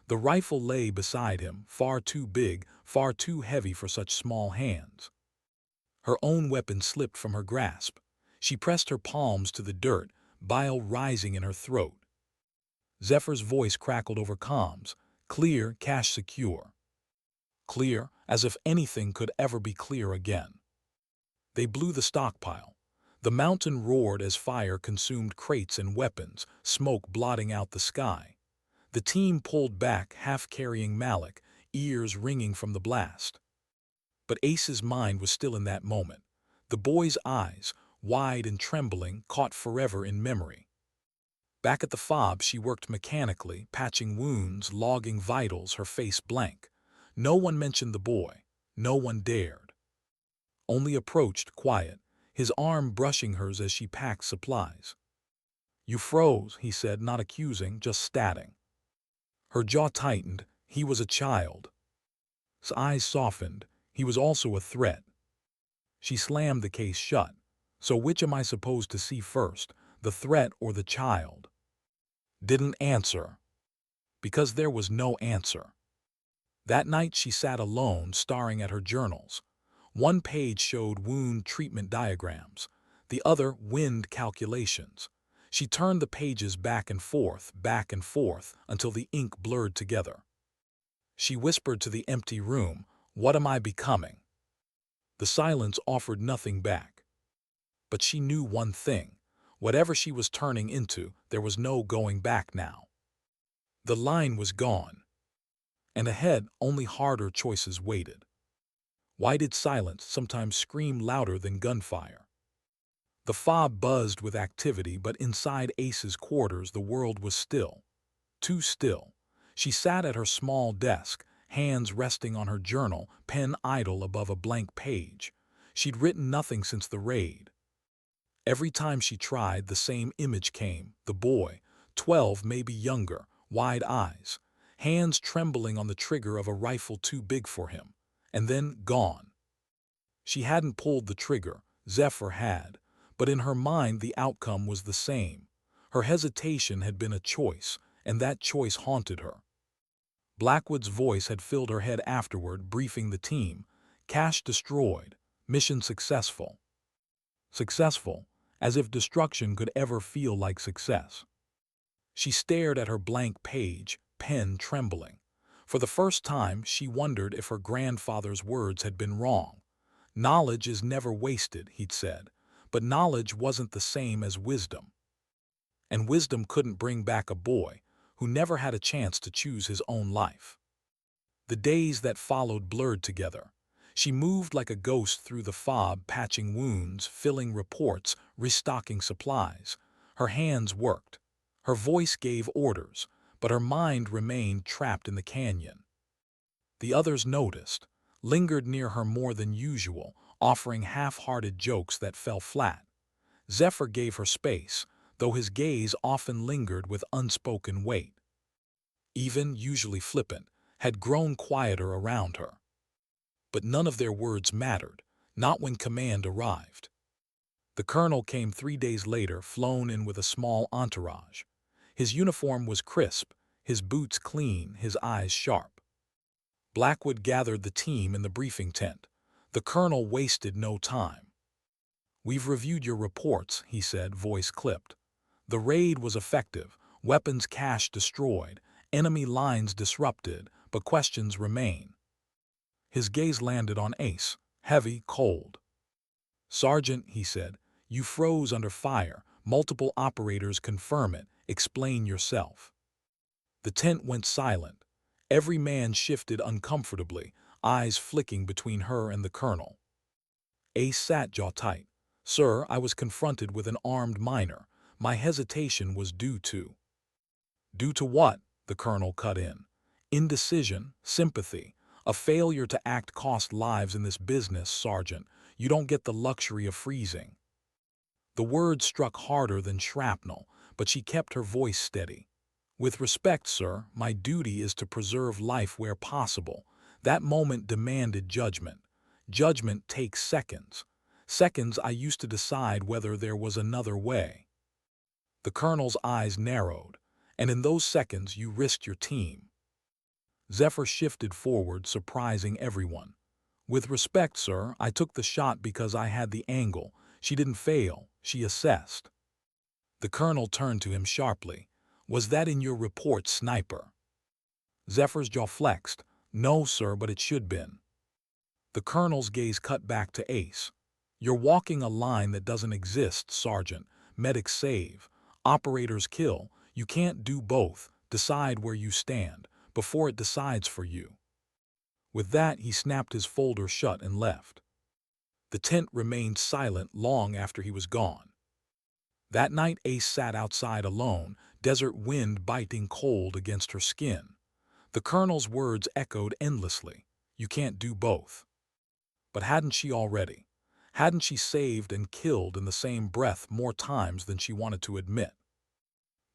The rifle lay beside him, far too big, far too heavy for such small hands. Her own weapon slipped from her grasp. She pressed her palms to the dirt, bile rising in her throat. Zephyr's voice crackled over comms, clear, cache secure. Clear, as if anything could ever be clear again. They blew the stockpile. The mountain roared as fire consumed crates and weapons, smoke blotting out the sky. The team pulled back, half carrying Malik, ears ringing from the blast. But Ace's mind was still in that moment. The boy's eyes, wide and trembling, caught forever in memory. Back at the fob, she worked mechanically, patching wounds, logging vitals, her face blank. No one mentioned the boy. No one dared. Only approached, quiet, his arm brushing hers as she packed supplies. You froze, he said, not accusing, just statting. Her jaw tightened. He was a child. His eyes softened. He was also a threat. She slammed the case shut. So which am I supposed to see first, the threat or the child? Didn't answer. Because there was no answer. That night she sat alone, staring at her journals. One page showed wound treatment diagrams, the other wind calculations. She turned the pages back and forth, until the ink blurred together. She whispered to the empty room, "What am I becoming?" The silence offered nothing back. But she knew one thing. Whatever she was turning into, there was no going back now. The line was gone. And ahead, only harder choices waited. Why did silence sometimes scream louder than gunfire? The fob buzzed with activity, but inside Ace's quarters the world was still. Too still. She sat at her small desk, hands resting on her journal, pen idle above a blank page. She'd written nothing since the raid. Every time she tried, the same image came, the boy, 12, maybe younger, wide eyes, hands trembling on the trigger of a rifle too big for him, and then gone. She hadn't pulled the trigger, Zephyr had, but in her mind the outcome was the same. Her hesitation had been a choice, and that choice haunted her. Blackwood's voice had filled her head afterward, briefing the team. Cache destroyed, mission successful. Successful, as if destruction could ever feel like success. She stared at her blank page, pen trembling. For the first time, she wondered if her grandfather's words had been wrong. Knowledge is never wasted, he'd said, but knowledge wasn't the same as wisdom. And wisdom couldn't bring back a boy who never had a chance to choose his own life. The days that followed blurred together. She moved like a ghost through the fob, patching wounds, filling reports, restocking supplies. Her hands worked. Her voice gave orders, but her mind remained trapped in the canyon. The others noticed, lingered near her more than usual, offering half-hearted jokes that fell flat. Zephyr gave her space, though his gaze often lingered with unspoken weight. Even, usually flippant, had grown quieter around her. But none of their words mattered, not when command arrived. The colonel came 3 days later, flown in with a small entourage. His uniform was crisp, his boots clean, his eyes sharp. Blackwood gathered the team in the briefing tent. The colonel wasted no time. "We've reviewed your reports," he said, voice clipped. The raid was effective, weapons cache destroyed, enemy lines disrupted, but questions remain. His gaze landed on Ace, heavy, cold. "Sergeant," he said, "you froze under fire. Multiple operators confirm it. Explain yourself." The tent went silent. Every man shifted uncomfortably, eyes flicking between her and the colonel. Ace sat jaw tight. "Sir, I was confronted with an armed miner. My hesitation was due to—" "Due to what?" the colonel cut in. "Indecision, sympathy. A failure to act cost lives in this business, Sergeant. You don't get the luxury of freezing." The words struck harder than shrapnel, but she kept her voice steady. "With respect, sir, my duty is to preserve life where possible. That moment demanded judgment. Judgment takes seconds. Seconds I used to decide whether there was another way." The colonel's eyes narrowed. "And in those seconds you risked your team." Zephyr shifted forward, surprising everyone. "With respect, sir, I took the shot because I had the angle. She didn't fail, she assessed." The colonel turned to him sharply. "Was that in your report, sniper?" Zephyr's jaw flexed. "No, sir, but it should been." The colonel's gaze cut back to Ace. "You're walking a line that doesn't exist, Sergeant. Medics save. Operators kill. You can't do both. Decide where you stand, before it decides for you." With that, he snapped his folder shut and left. The tent remained silent long after he was gone. That night, Ace sat outside alone, desert wind biting cold against her skin. The colonel's words echoed endlessly. You can't do both. But hadn't she already? Hadn't she saved and killed in the same breath more times than she wanted to admit?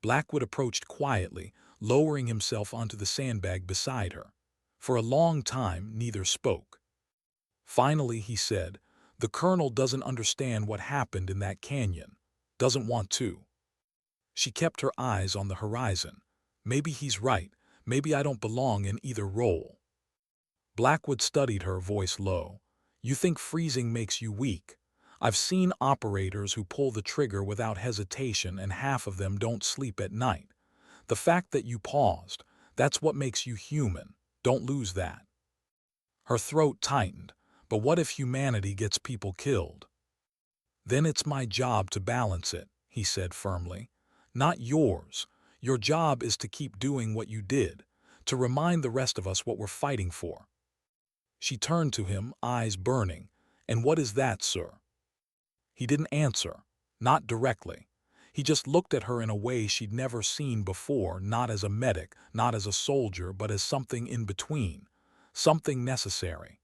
Blackwood approached quietly, lowering himself onto the sandbag beside her. For a long time, neither spoke. Finally, he said, "The colonel doesn't understand what happened in that canyon. Doesn't want to." She kept her eyes on the horizon. "Maybe he's right. Maybe I don't belong in either role." Blackwood studied her, voice low. "You think freezing makes you weak. I've seen operators who pull the trigger without hesitation, and half of them don't sleep at night. The fact that you paused, that's what makes you human. Don't lose that." Her throat tightened. "But what if humanity gets people killed?" "Then it's my job to balance it," he said firmly. "Not yours. Your job is to keep doing what you did, to remind the rest of us what we're fighting for." She turned to him, eyes burning. "And what is that, sir?" He didn't answer, not directly. He just looked at her in a way she'd never seen before, not as a medic, not as a soldier, but as something in between, something necessary.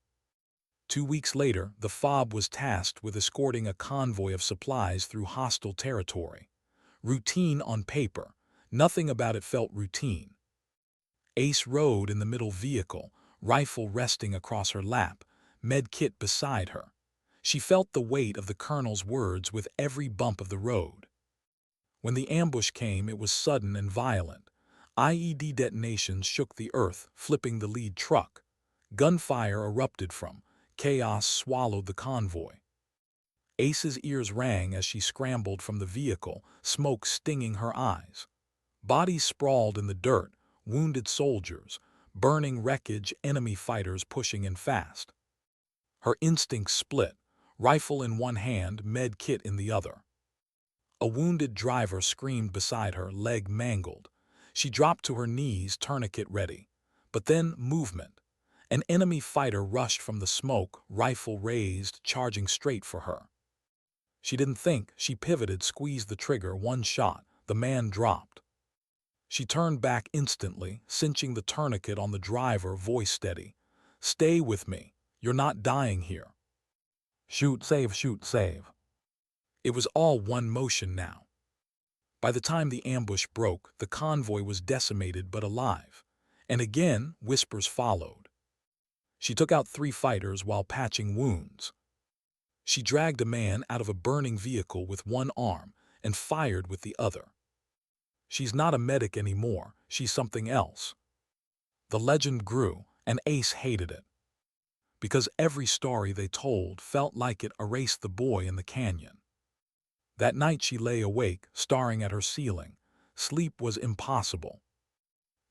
2 weeks later, the FOB was tasked with escorting a convoy of supplies through hostile territory. Routine on paper. Nothing about it felt routine. Ace rode in the middle vehicle, rifle resting across her lap, med kit beside her. She felt the weight of the colonel's words with every bump of the road. When the ambush came, it was sudden and violent. IED detonations shook the earth, flipping the lead truck. Gunfire erupted from. Chaos swallowed the convoy. Ace's ears rang as she scrambled from the vehicle, smoke stinging her eyes. Bodies sprawled in the dirt, wounded soldiers, burning wreckage, enemy fighters pushing in fast. Her instincts split, rifle in one hand, med kit in the other. A wounded driver screamed beside her, leg mangled. She dropped to her knees, tourniquet ready. But then movement. An enemy fighter rushed from the smoke, rifle raised, charging straight for her. She didn't think. She pivoted, squeezed the trigger, one shot. The man dropped. She turned back instantly, cinching the tourniquet on the driver, voice steady. "Stay with me. You're not dying here. Shoot, save, shoot, save." It was all one motion now. By the time the ambush broke, the convoy was decimated but alive. And again, whispers followed. She took out 3 fighters while patching wounds. She dragged a man out of a burning vehicle with one arm and fired with the other. She's not a medic anymore, she's something else. The legend grew, and Ace hated it. Because every story they told felt like it erased the boy in the canyon. That night she lay awake, staring at her ceiling. Sleep was impossible.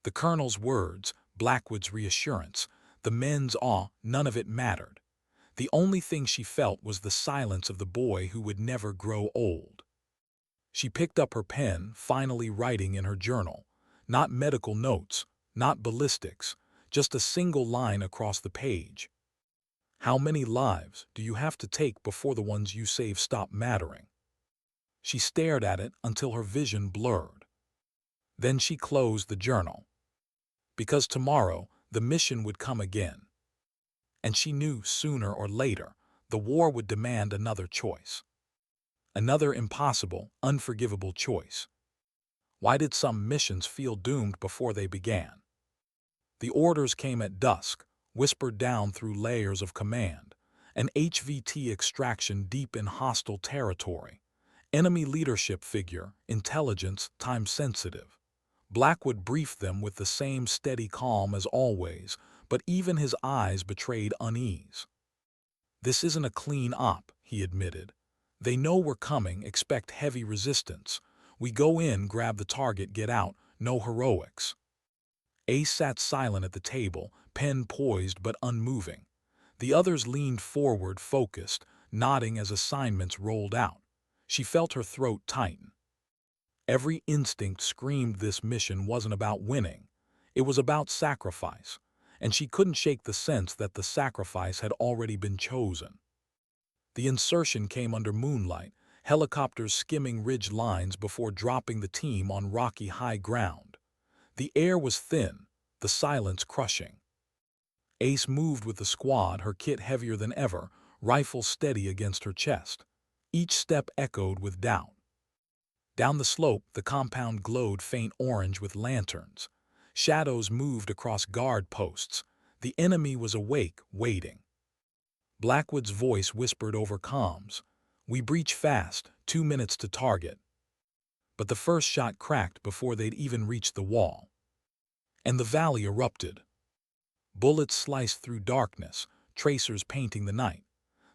The colonel's words, Blackwood's reassurance, the men's awe, none of it mattered. The only thing she felt was the silence of the boy who would never grow old. She picked up her pen, finally writing in her journal. Not medical notes, not ballistics, just a single line across the page. How many lives do you have to take before the ones you save stop mattering? She stared at it until her vision blurred. Then she closed the journal. Because tomorrow, the mission would come again. And she knew sooner or later, the war would demand another choice. Another impossible, unforgivable choice. Why did some missions feel doomed before they began? The orders came at dusk, whispered down through layers of command. An HVT extraction deep in hostile territory. Enemy leadership figure, intelligence, time-sensitive. Blackwood briefed them with the same steady calm as always, but even his eyes betrayed unease. "This isn't a clean op," he admitted. "They know we're coming, expect heavy resistance. We go in, grab the target, get out, no heroics." Ace sat silent at the table, pen poised but unmoving. The others leaned forward, focused, nodding as assignments rolled out. She felt her throat tighten. Every instinct screamed this mission wasn't about winning. It was about sacrifice, and she couldn't shake the sense that the sacrifice had already been chosen. The insertion came under moonlight, helicopters skimming ridge lines before dropping the team on rocky high ground. The air was thin, the silence crushing. Ace moved with the squad, her kit heavier than ever, rifle steady against her chest. Each step echoed with doubt. Down the slope, the compound glowed faint orange with lanterns. Shadows moved across guard posts. The enemy was awake, waiting. Blackwood's voice whispered over comms. "We breach fast, 2 minutes to target." But the first shot cracked before they'd even reached the wall. And the valley erupted. Bullets sliced through darkness, tracers painting the night.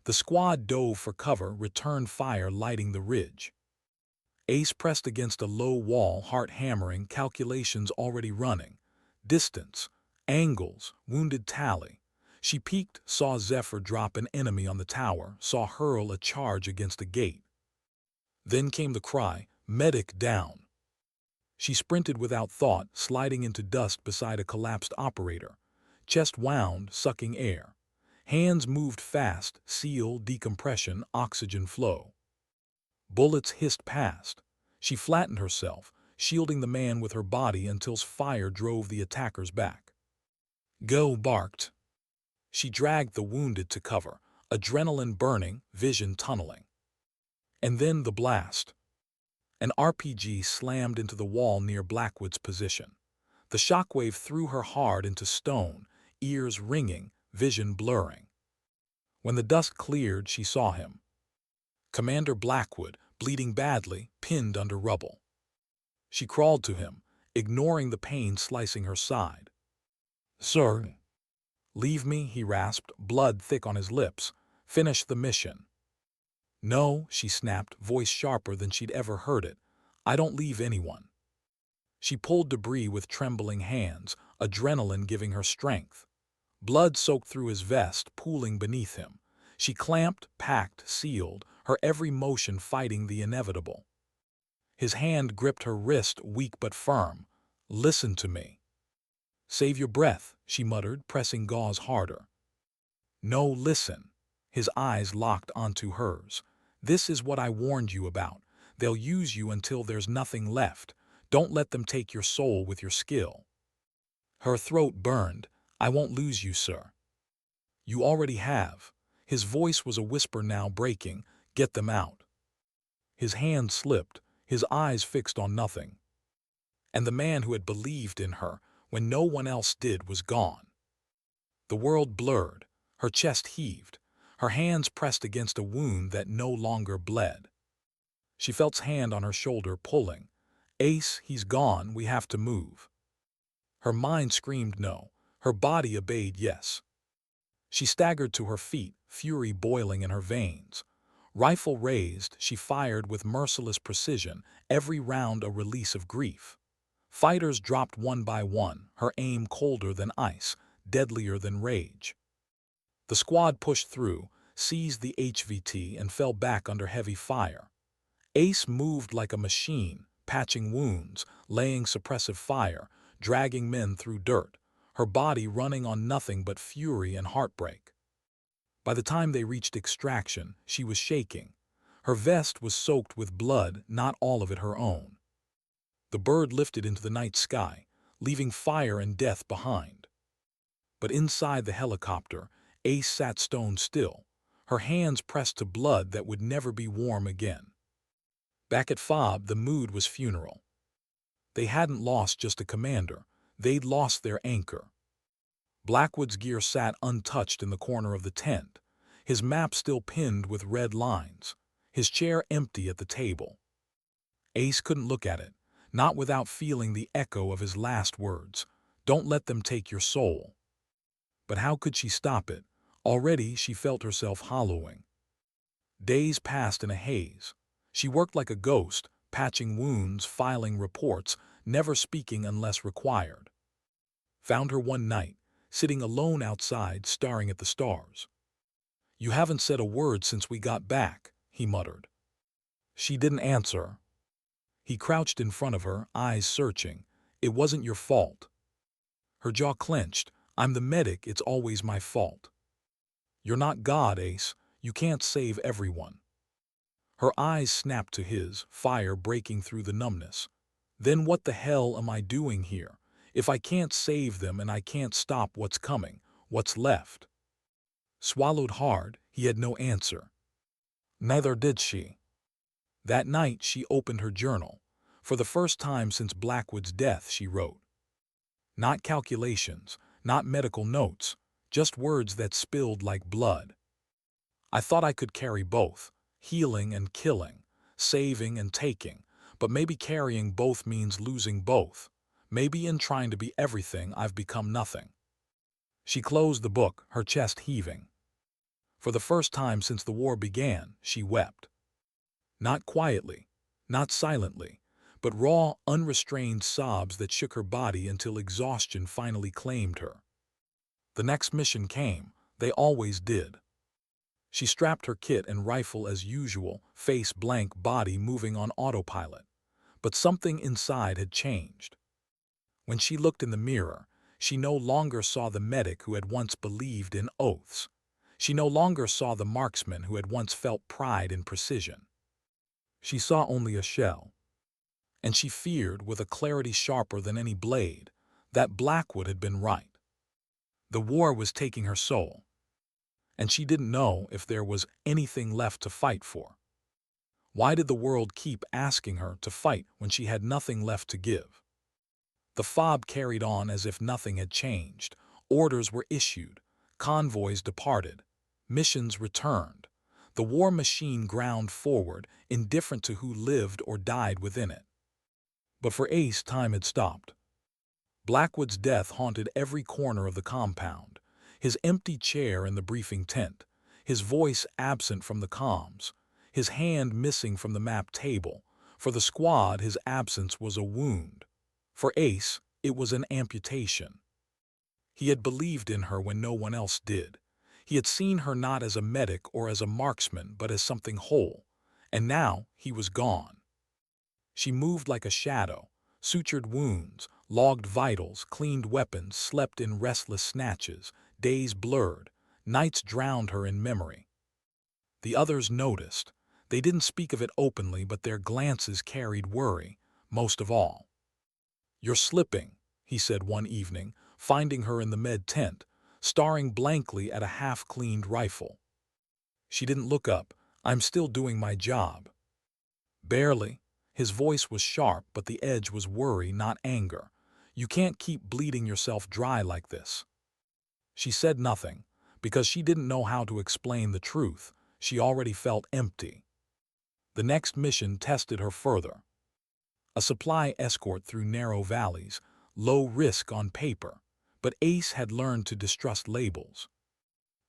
The squad dove for cover, returned fire lighting the ridge. Ace pressed against a low wall, heart hammering, calculations already running. Distance, angles, wounded tally. She peeked, saw Zephyr drop an enemy on the tower, saw hurl a charge against a gate. Then came the cry, "Medic down." She sprinted without thought, sliding into dust beside a collapsed operator. Chest wound, sucking air. Hands moved fast, seal, decompression, oxygen flow. Bullets hissed past. She flattened herself, shielding the man with her body until fire drove the attackers back. "Go," barked. She dragged the wounded to cover, adrenaline burning, vision tunneling. And then the blast. An RPG slammed into the wall near Blackwood's position. The shockwave threw her hard into stone, ears ringing, vision blurring. When the dust cleared, she saw him. Commander Blackwood, bleeding badly, pinned under rubble. She crawled to him, ignoring the pain slicing her side. "Sir." "Leave me," he rasped, blood thick on his lips. "Finish the mission." "No," she snapped, voice sharper than she'd ever heard it. "I don't leave anyone." She pulled debris with trembling hands, adrenaline giving her strength. Blood soaked through his vest, pooling beneath him. She clamped, packed, sealed, her every motion fighting the inevitable. His hand gripped her wrist, weak but firm. "Listen to me." "Save your breath," she muttered, pressing gauze harder. "No, listen." His eyes locked onto hers. "This is what I warned you about. They'll use you until there's nothing left. Don't let them take your soul with your skill." Her throat burned. "I won't lose you, sir." "You already have." His voice was a whisper now breaking. "Get them out." His hand slipped, his eyes fixed on nothing. And the man who had believed in her when no one else did was gone. The world blurred, her chest heaved, her hands pressed against a wound that no longer bled. She felt his hand on her shoulder pulling. "Ace, he's gone, we have to move." Her mind screamed no, her body obeyed yes. She staggered to her feet, fury boiling in her veins. Rifle raised, she fired with merciless precision, every round a release of grief. Fighters dropped one by one, her aim colder than ice, deadlier than rage. The squad pushed through, seized the HVT, and fell back under heavy fire. Ace moved like a machine, patching wounds, laying suppressive fire, dragging men through dirt, her body running on nothing but fury and heartbreak. By the time they reached extraction, she was shaking. Her vest was soaked with blood, not all of it her own. The bird lifted into the night sky, leaving fire and death behind. But inside the helicopter, Ace sat stone still, her hands pressed to blood that would never be warm again. Back at FOB, the mood was funeral. They hadn't lost just a commander, they'd lost their anchor. Blackwood's gear sat untouched in the corner of the tent, his map still pinned with red lines, his chair empty at the table. Ace couldn't look at it, not without feeling the echo of his last words, "Don't let them take your soul." But how could she stop it? Already she felt herself hollowing. Days passed in a haze. She worked like a ghost, patching wounds, filing reports, never speaking unless required. Found her one night, sitting alone outside, staring at the stars. "You haven't said a word since we got back," he muttered. She didn't answer. He crouched in front of her, eyes searching. "It wasn't your fault." Her jaw clenched. "I'm the medic, it's always my fault." "You're not God, Ace. You can't save everyone." Her eyes snapped to his, fire breaking through the numbness. "Then what the hell am I doing here? If I can't save them and I can't stop what's coming, what's left?" Swallowed hard, he had no answer. Neither did she. That night she opened her journal. For the first time since Blackwood's death, she wrote. Not calculations, not medical notes, just words that spilled like blood. "I thought I could carry both, healing and killing, saving and taking, but maybe carrying both means losing both. Maybe in trying to be everything, I've become nothing." She closed the book, her chest heaving. For the first time since the war began, she wept. Not quietly, not silently, but raw, unrestrained sobs that shook her body until exhaustion finally claimed her. The next mission came. They always did. She strapped her kit and rifle as usual, face blank, body moving on autopilot. But something inside had changed. When she looked in the mirror, she no longer saw the medic who had once believed in oaths. She no longer saw the marksman who had once felt pride in precision. She saw only a shell. And she feared, with a clarity sharper than any blade, that Blackwood had been right. The war was taking her soul. And she didn't know if there was anything left to fight for. Why did the world keep asking her to fight when she had nothing left to give? The FOB carried on as if nothing had changed. Orders were issued. Convoys departed. Missions returned. The war machine ground forward, indifferent to who lived or died within it. But for Ace, time had stopped. Blackwood's death haunted every corner of the compound. His empty chair in the briefing tent, his voice absent from the comms, his hand missing from the map table. For the squad, his absence was a wound. For Ace, it was an amputation. He had believed in her when no one else did. He had seen her not as a medic or as a marksman, but as something whole. And now he was gone. She moved like a shadow, sutured wounds, logged vitals, cleaned weapons, slept in restless snatches, days blurred, nights drowned her in memory. The others noticed. They didn't speak of it openly, but their glances carried worry, most of all. "You're slipping," he said one evening, finding her in the med tent, staring blankly at a half-cleaned rifle. She didn't look up. "I'm still doing my job." "Barely." His voice was sharp, but the edge was worry, not anger. "You can't keep bleeding yourself dry like this." She said nothing, because she didn't know how to explain the truth. She already felt empty. The next mission tested her further. A supply escort through narrow valleys, low risk on paper, but Ace had learned to distrust labels.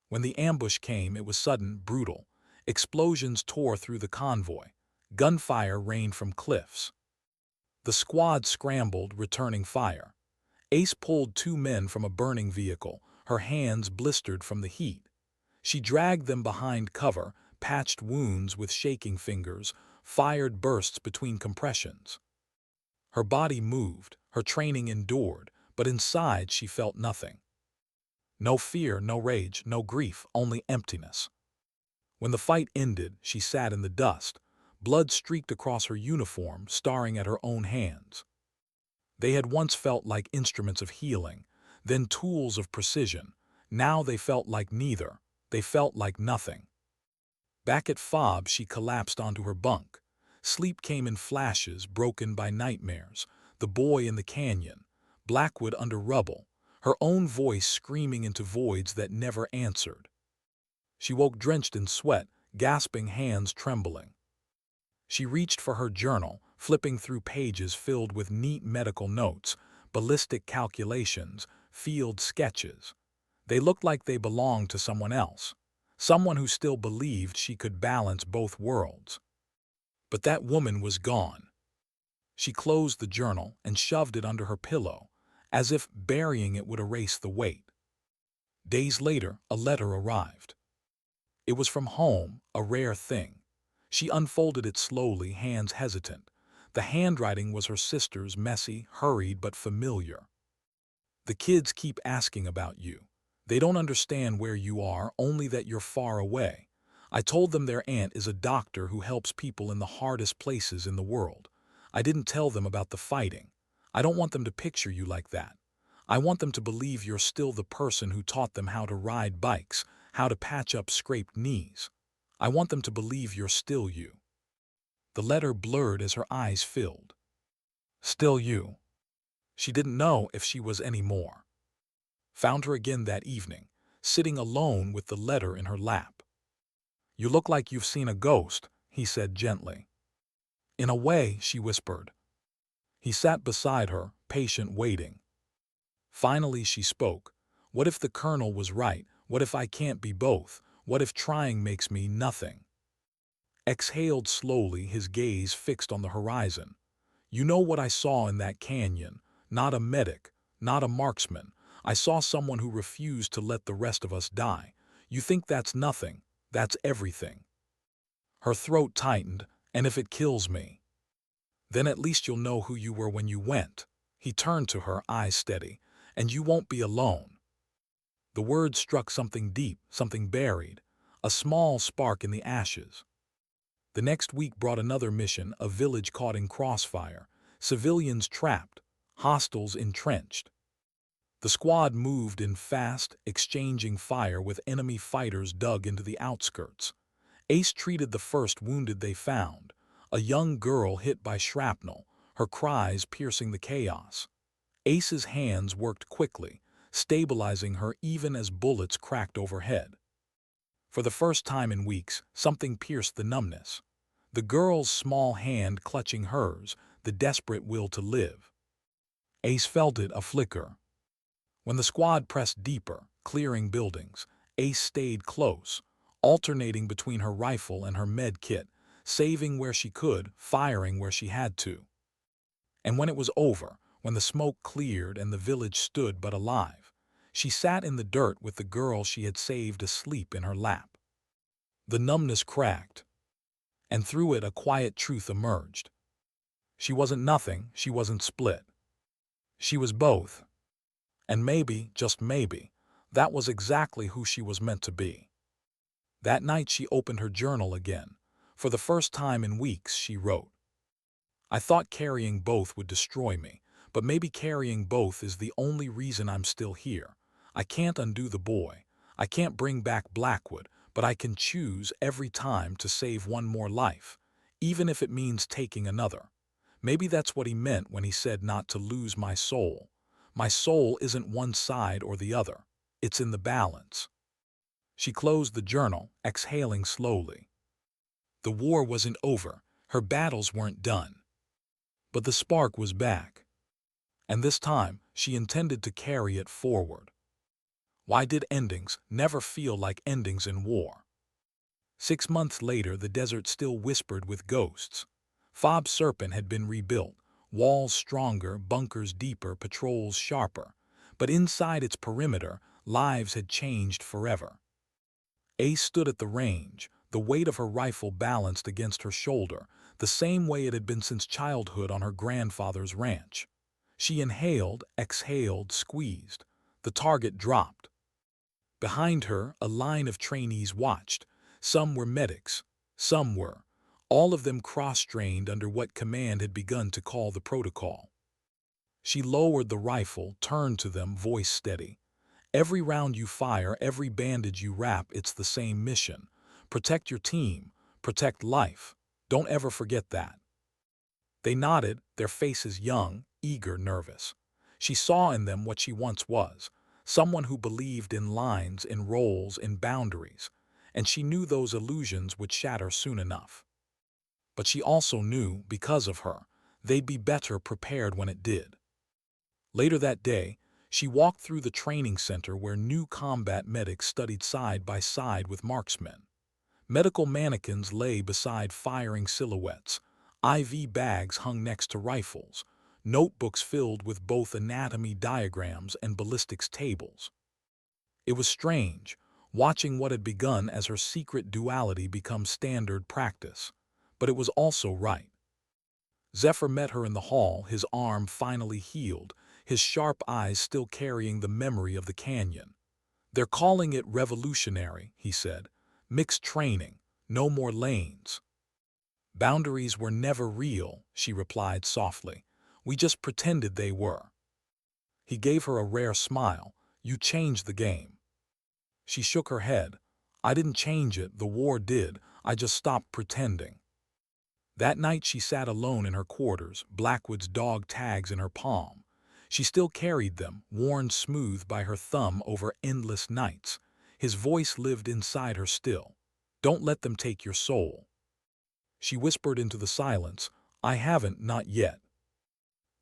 When the ambush came, it was sudden, brutal, Explosions tore through the convoy. Gunfire rained from cliffs. The squad scrambled, returning fire. Ace pulled 2 men from a burning vehicle, her hands blistered from the heat. She dragged them behind cover, patched wounds with shaking fingers, fired bursts between compressions. Her body moved, her training endured, but inside she felt nothing. No fear, no rage, no grief, only emptiness. When the fight ended, she sat in the dust. Blood streaked across her uniform, starring at her own hands. They had once felt like instruments of healing, then tools of precision. Now they felt like neither. They felt like nothing. Back at FOB, she collapsed onto her bunk. Sleep came in flashes, broken by nightmares. The boy in the canyon, Blackwood under rubble, her own voice screaming into voids that never answered. She woke drenched in sweat, gasping, hands trembling. She reached for her journal, flipping through pages filled with neat medical notes, ballistic calculations, field sketches. They looked like they belonged to someone else, someone who still believed she could balance both worlds. But that woman was gone. She closed the journal and shoved it under her pillow, as if burying it would erase the weight. Days later, a letter arrived. It was from home, a rare thing. She unfolded it slowly, hands hesitant. The handwriting was her sister's, messy, hurried, but familiar. The kids keep asking about you. They don't understand where you are, only that you're far away. I told them their aunt is a doctor who helps people in the hardest places in the world. I didn't tell them about the fighting. I don't want them to picture you like that. I want them to believe you're still the person who taught them how to ride bikes, how to patch up scraped knees. I want them to believe you're still you. The letter blurred as her eyes filled. Still you. She didn't know if she was any more. Found her again that evening, sitting alone with the letter in her lap. You look like you've seen a ghost, he said gently. In a way, she whispered. He sat beside her, patient, waiting. Finally she spoke. What if the colonel was right? What if I can't be both? What if trying makes me nothing? Exhaled slowly, his gaze fixed on the horizon. You know what I saw in that canyon? Not a medic, not a marksman. I saw someone who refused to let the rest of us die. You think that's nothing? That's everything. Her throat tightened. And if it kills me? Then at least you'll know who you were when you went. He turned to her, eyes steady. And you won't be alone. The words struck something deep, something buried, a small spark in the ashes. The next week brought another mission, a village caught in crossfire, civilians trapped, hostiles entrenched. The squad moved in fast, exchanging fire with enemy fighters dug into the outskirts. Ace treated the first wounded they found, a young girl hit by shrapnel, her cries piercing the chaos. Ace's hands worked quickly, stabilizing her even as bullets cracked overhead. For the first time in weeks, something pierced the numbness. The girl's small hand clutching hers, the desperate will to live. Ace felt it, a flicker. When the squad pressed deeper, clearing buildings, Ace stayed close, alternating between her rifle and her med kit, saving where she could, firing where she had to. And when it was over, when the smoke cleared and the village stood but alive, she sat in the dirt with the girl she had saved asleep in her lap. The numbness cracked, and through it a quiet truth emerged. She wasn't nothing, she wasn't split. She was both. And maybe, just maybe, that was exactly who she was meant to be. That night she opened her journal again. For the first time in weeks, she wrote, I thought carrying both would destroy me, but maybe carrying both is the only reason I'm still here. I can't undo the boy. I can't bring back Blackwood, but I can choose every time to save one more life, even if it means taking another. Maybe that's what he meant when he said not to lose my soul. My soul isn't one side or the other. It's in the balance. She closed the journal, exhaling slowly. The war wasn't over. Her battles weren't done. But the spark was back. And this time, she intended to carry it forward. Why did endings never feel like endings in war? 6 months later, the desert still whispered with ghosts. Fob Serpent had been rebuilt, walls stronger, bunkers deeper, patrols sharper. But inside its perimeter, lives had changed forever. Ace stood at the range, the weight of her rifle balanced against her shoulder, the same way it had been since childhood on her grandfather's ranch. She inhaled, exhaled, squeezed. The target dropped. Behind her, a line of trainees watched. Some were medics, some were. All of them cross-trained under what Command had begun to call the protocol. She lowered the rifle, turned to them, voice steady. Every round you fire, every bandage you wrap, it's the same mission. Protect your team, protect life. Don't ever forget that. They nodded, their faces young, eager, nervous. She saw in them what she once was, someone who believed in lines, in roles, in boundaries, and she knew those illusions would shatter soon enough. But she also knew, because of her, they'd be better prepared when it did. Later that day, she walked through the training center where new combat medics studied side by side with marksmen. Medical mannequins lay beside firing silhouettes. IV bags hung next to rifles. Notebooks filled with both anatomy diagrams and ballistics tables. It was strange, watching what had begun as her secret duality become standard practice. But it was also right. Zephyr met her in the hall, his arm finally healed, his sharp eyes still carrying the memory of the canyon. "They're calling it revolutionary," he said. "Mixed training, no more lanes." "Boundaries were never real," she replied softly. "We just pretended they were." He gave her a rare smile. "You changed the game." She shook her head. "I didn't change it, the war did. I just stopped pretending." That night she sat alone in her quarters, Blackwood's dog tags in her palm. She still carried them, worn smooth by her thumb over endless nights. His voice lived inside her still. "Don't let them take your soul." She whispered into the silence, "I haven't, not yet."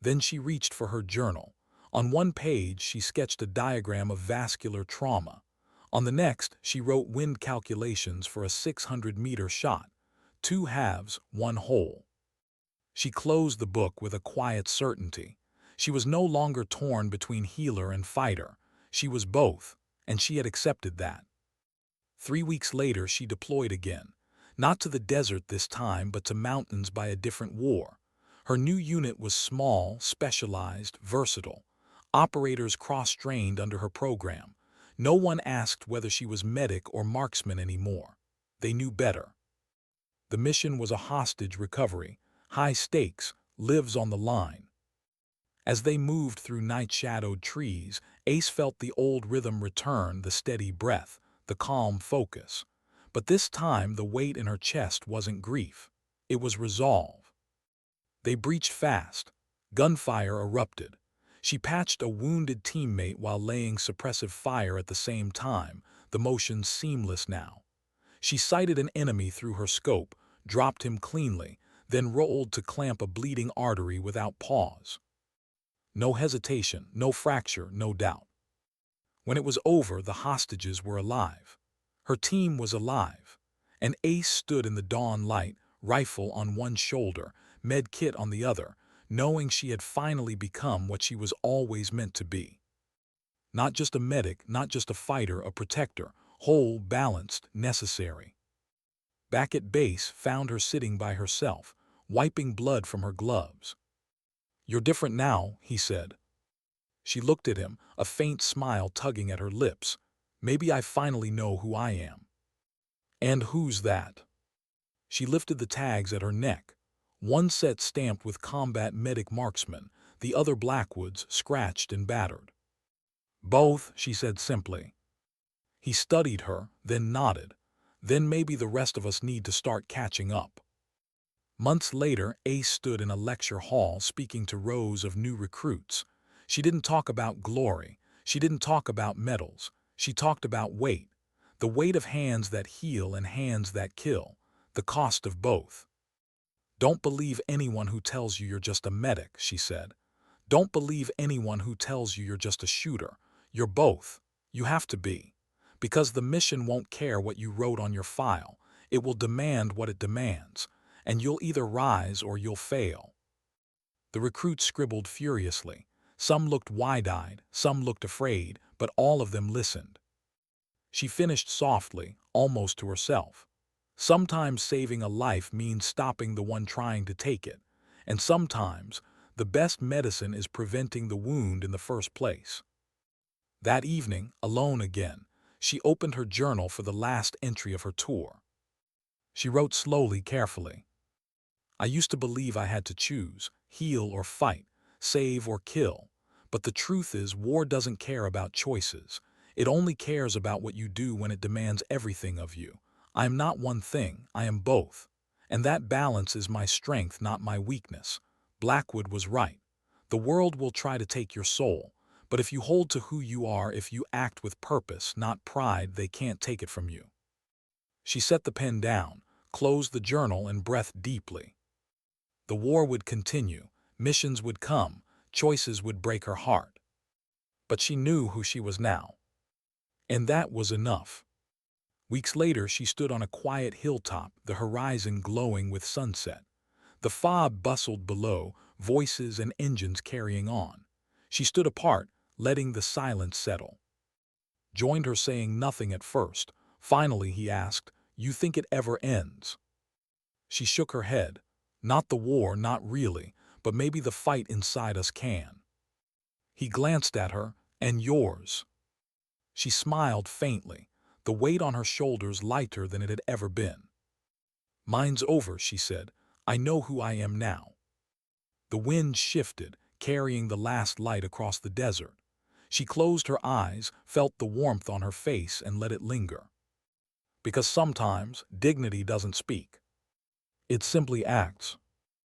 Then she reached for her journal. On one page she sketched a diagram of vascular trauma. On the next she wrote wind calculations for a 600-meter shot. 2 halves, 1 whole. She closed the book with a quiet certainty. She was no longer torn between healer and fighter. She was both, and she had accepted that. 3 weeks later she deployed again. Not to the desert this time, but to mountains by a different war. Her new unit was small, specialized, versatile. Operators cross-trained under her program. No one asked whether she was medic or marksman anymore. They knew better. The mission was a hostage recovery. High stakes, lives on the line. As they moved through night-shadowed trees, Ace felt the old rhythm return, the steady breath, the calm focus. But this time the weight in her chest wasn't grief. It was resolve. They breached fast. Gunfire erupted. She patched a wounded teammate while laying suppressive fire at the same time, the motion seamless now. She sighted an enemy through her scope, dropped him cleanly, then rolled to clamp a bleeding artery without pause. No hesitation, no fracture, no doubt. When it was over, the hostages were alive. Her team was alive. And Ace stood in the dawn light, rifle on one shoulder, med kit on the other, knowing she had finally become what she was always meant to be. Not just a medic, not just a fighter, a protector, whole, balanced, necessary. Back at base, found her sitting by herself, wiping blood from her gloves. "You're different now," he said. She looked at him, a faint smile tugging at her lips. "Maybe I finally know who I am." "And who's that?" She lifted the tags at her neck. One set stamped with combat medic marksman, the other Blackwood's, scratched and battered. "Both," she said simply. He studied her, then nodded. "Then maybe the rest of us need to start catching up." Months later, Ace stood in a lecture hall speaking to rows of new recruits. She didn't talk about glory. She didn't talk about medals. She talked about weight. The weight of hands that heal and hands that kill. The cost of both. "Don't believe anyone who tells you you're just a medic," she said. "Don't believe anyone who tells you you're just a shooter. You're both. You have to be. Because the mission won't care what you wrote on your file. It will demand what it demands, and you'll either rise or you'll fail. The recruits scribbled furiously. Some looked wide-eyed, some looked afraid, but all of them listened. She finished softly, almost to herself. Sometimes saving a life means stopping the one trying to take it, and sometimes the best medicine is preventing the wound in the first place. That evening, alone again, she opened her journal for the last entry of her tour. She wrote slowly, carefully. I used to believe I had to choose, heal or fight, save or kill. But the truth is, war doesn't care about choices. It only cares about what you do when it demands everything of you. I am not one thing, I am both. And that balance is my strength, not my weakness. Blackwood was right. The world will try to take your soul. But if you hold to who you are, if you act with purpose, not pride, they can't take it from you. She set the pen down, closed the journal, and breathed deeply. The war would continue, missions would come, choices would break her heart. But she knew who she was now. And that was enough. Weeks later, she stood on a quiet hilltop, the horizon glowing with sunset. The fog bustled below, voices and engines carrying on. She stood apart, letting the silence settle. Joined her, saying nothing at first. Finally, he asked, "You think it ever ends?" She shook her head. Not the war, not really, but maybe the fight inside us can. He glanced at her. And yours? She smiled faintly, the weight on her shoulders lighter than it had ever been. Mine's over, she said. I know who I am now. The wind shifted, carrying the last light across the desert. She closed her eyes, felt the warmth on her face, and let it linger. Because sometimes dignity doesn't speak. It simply acts.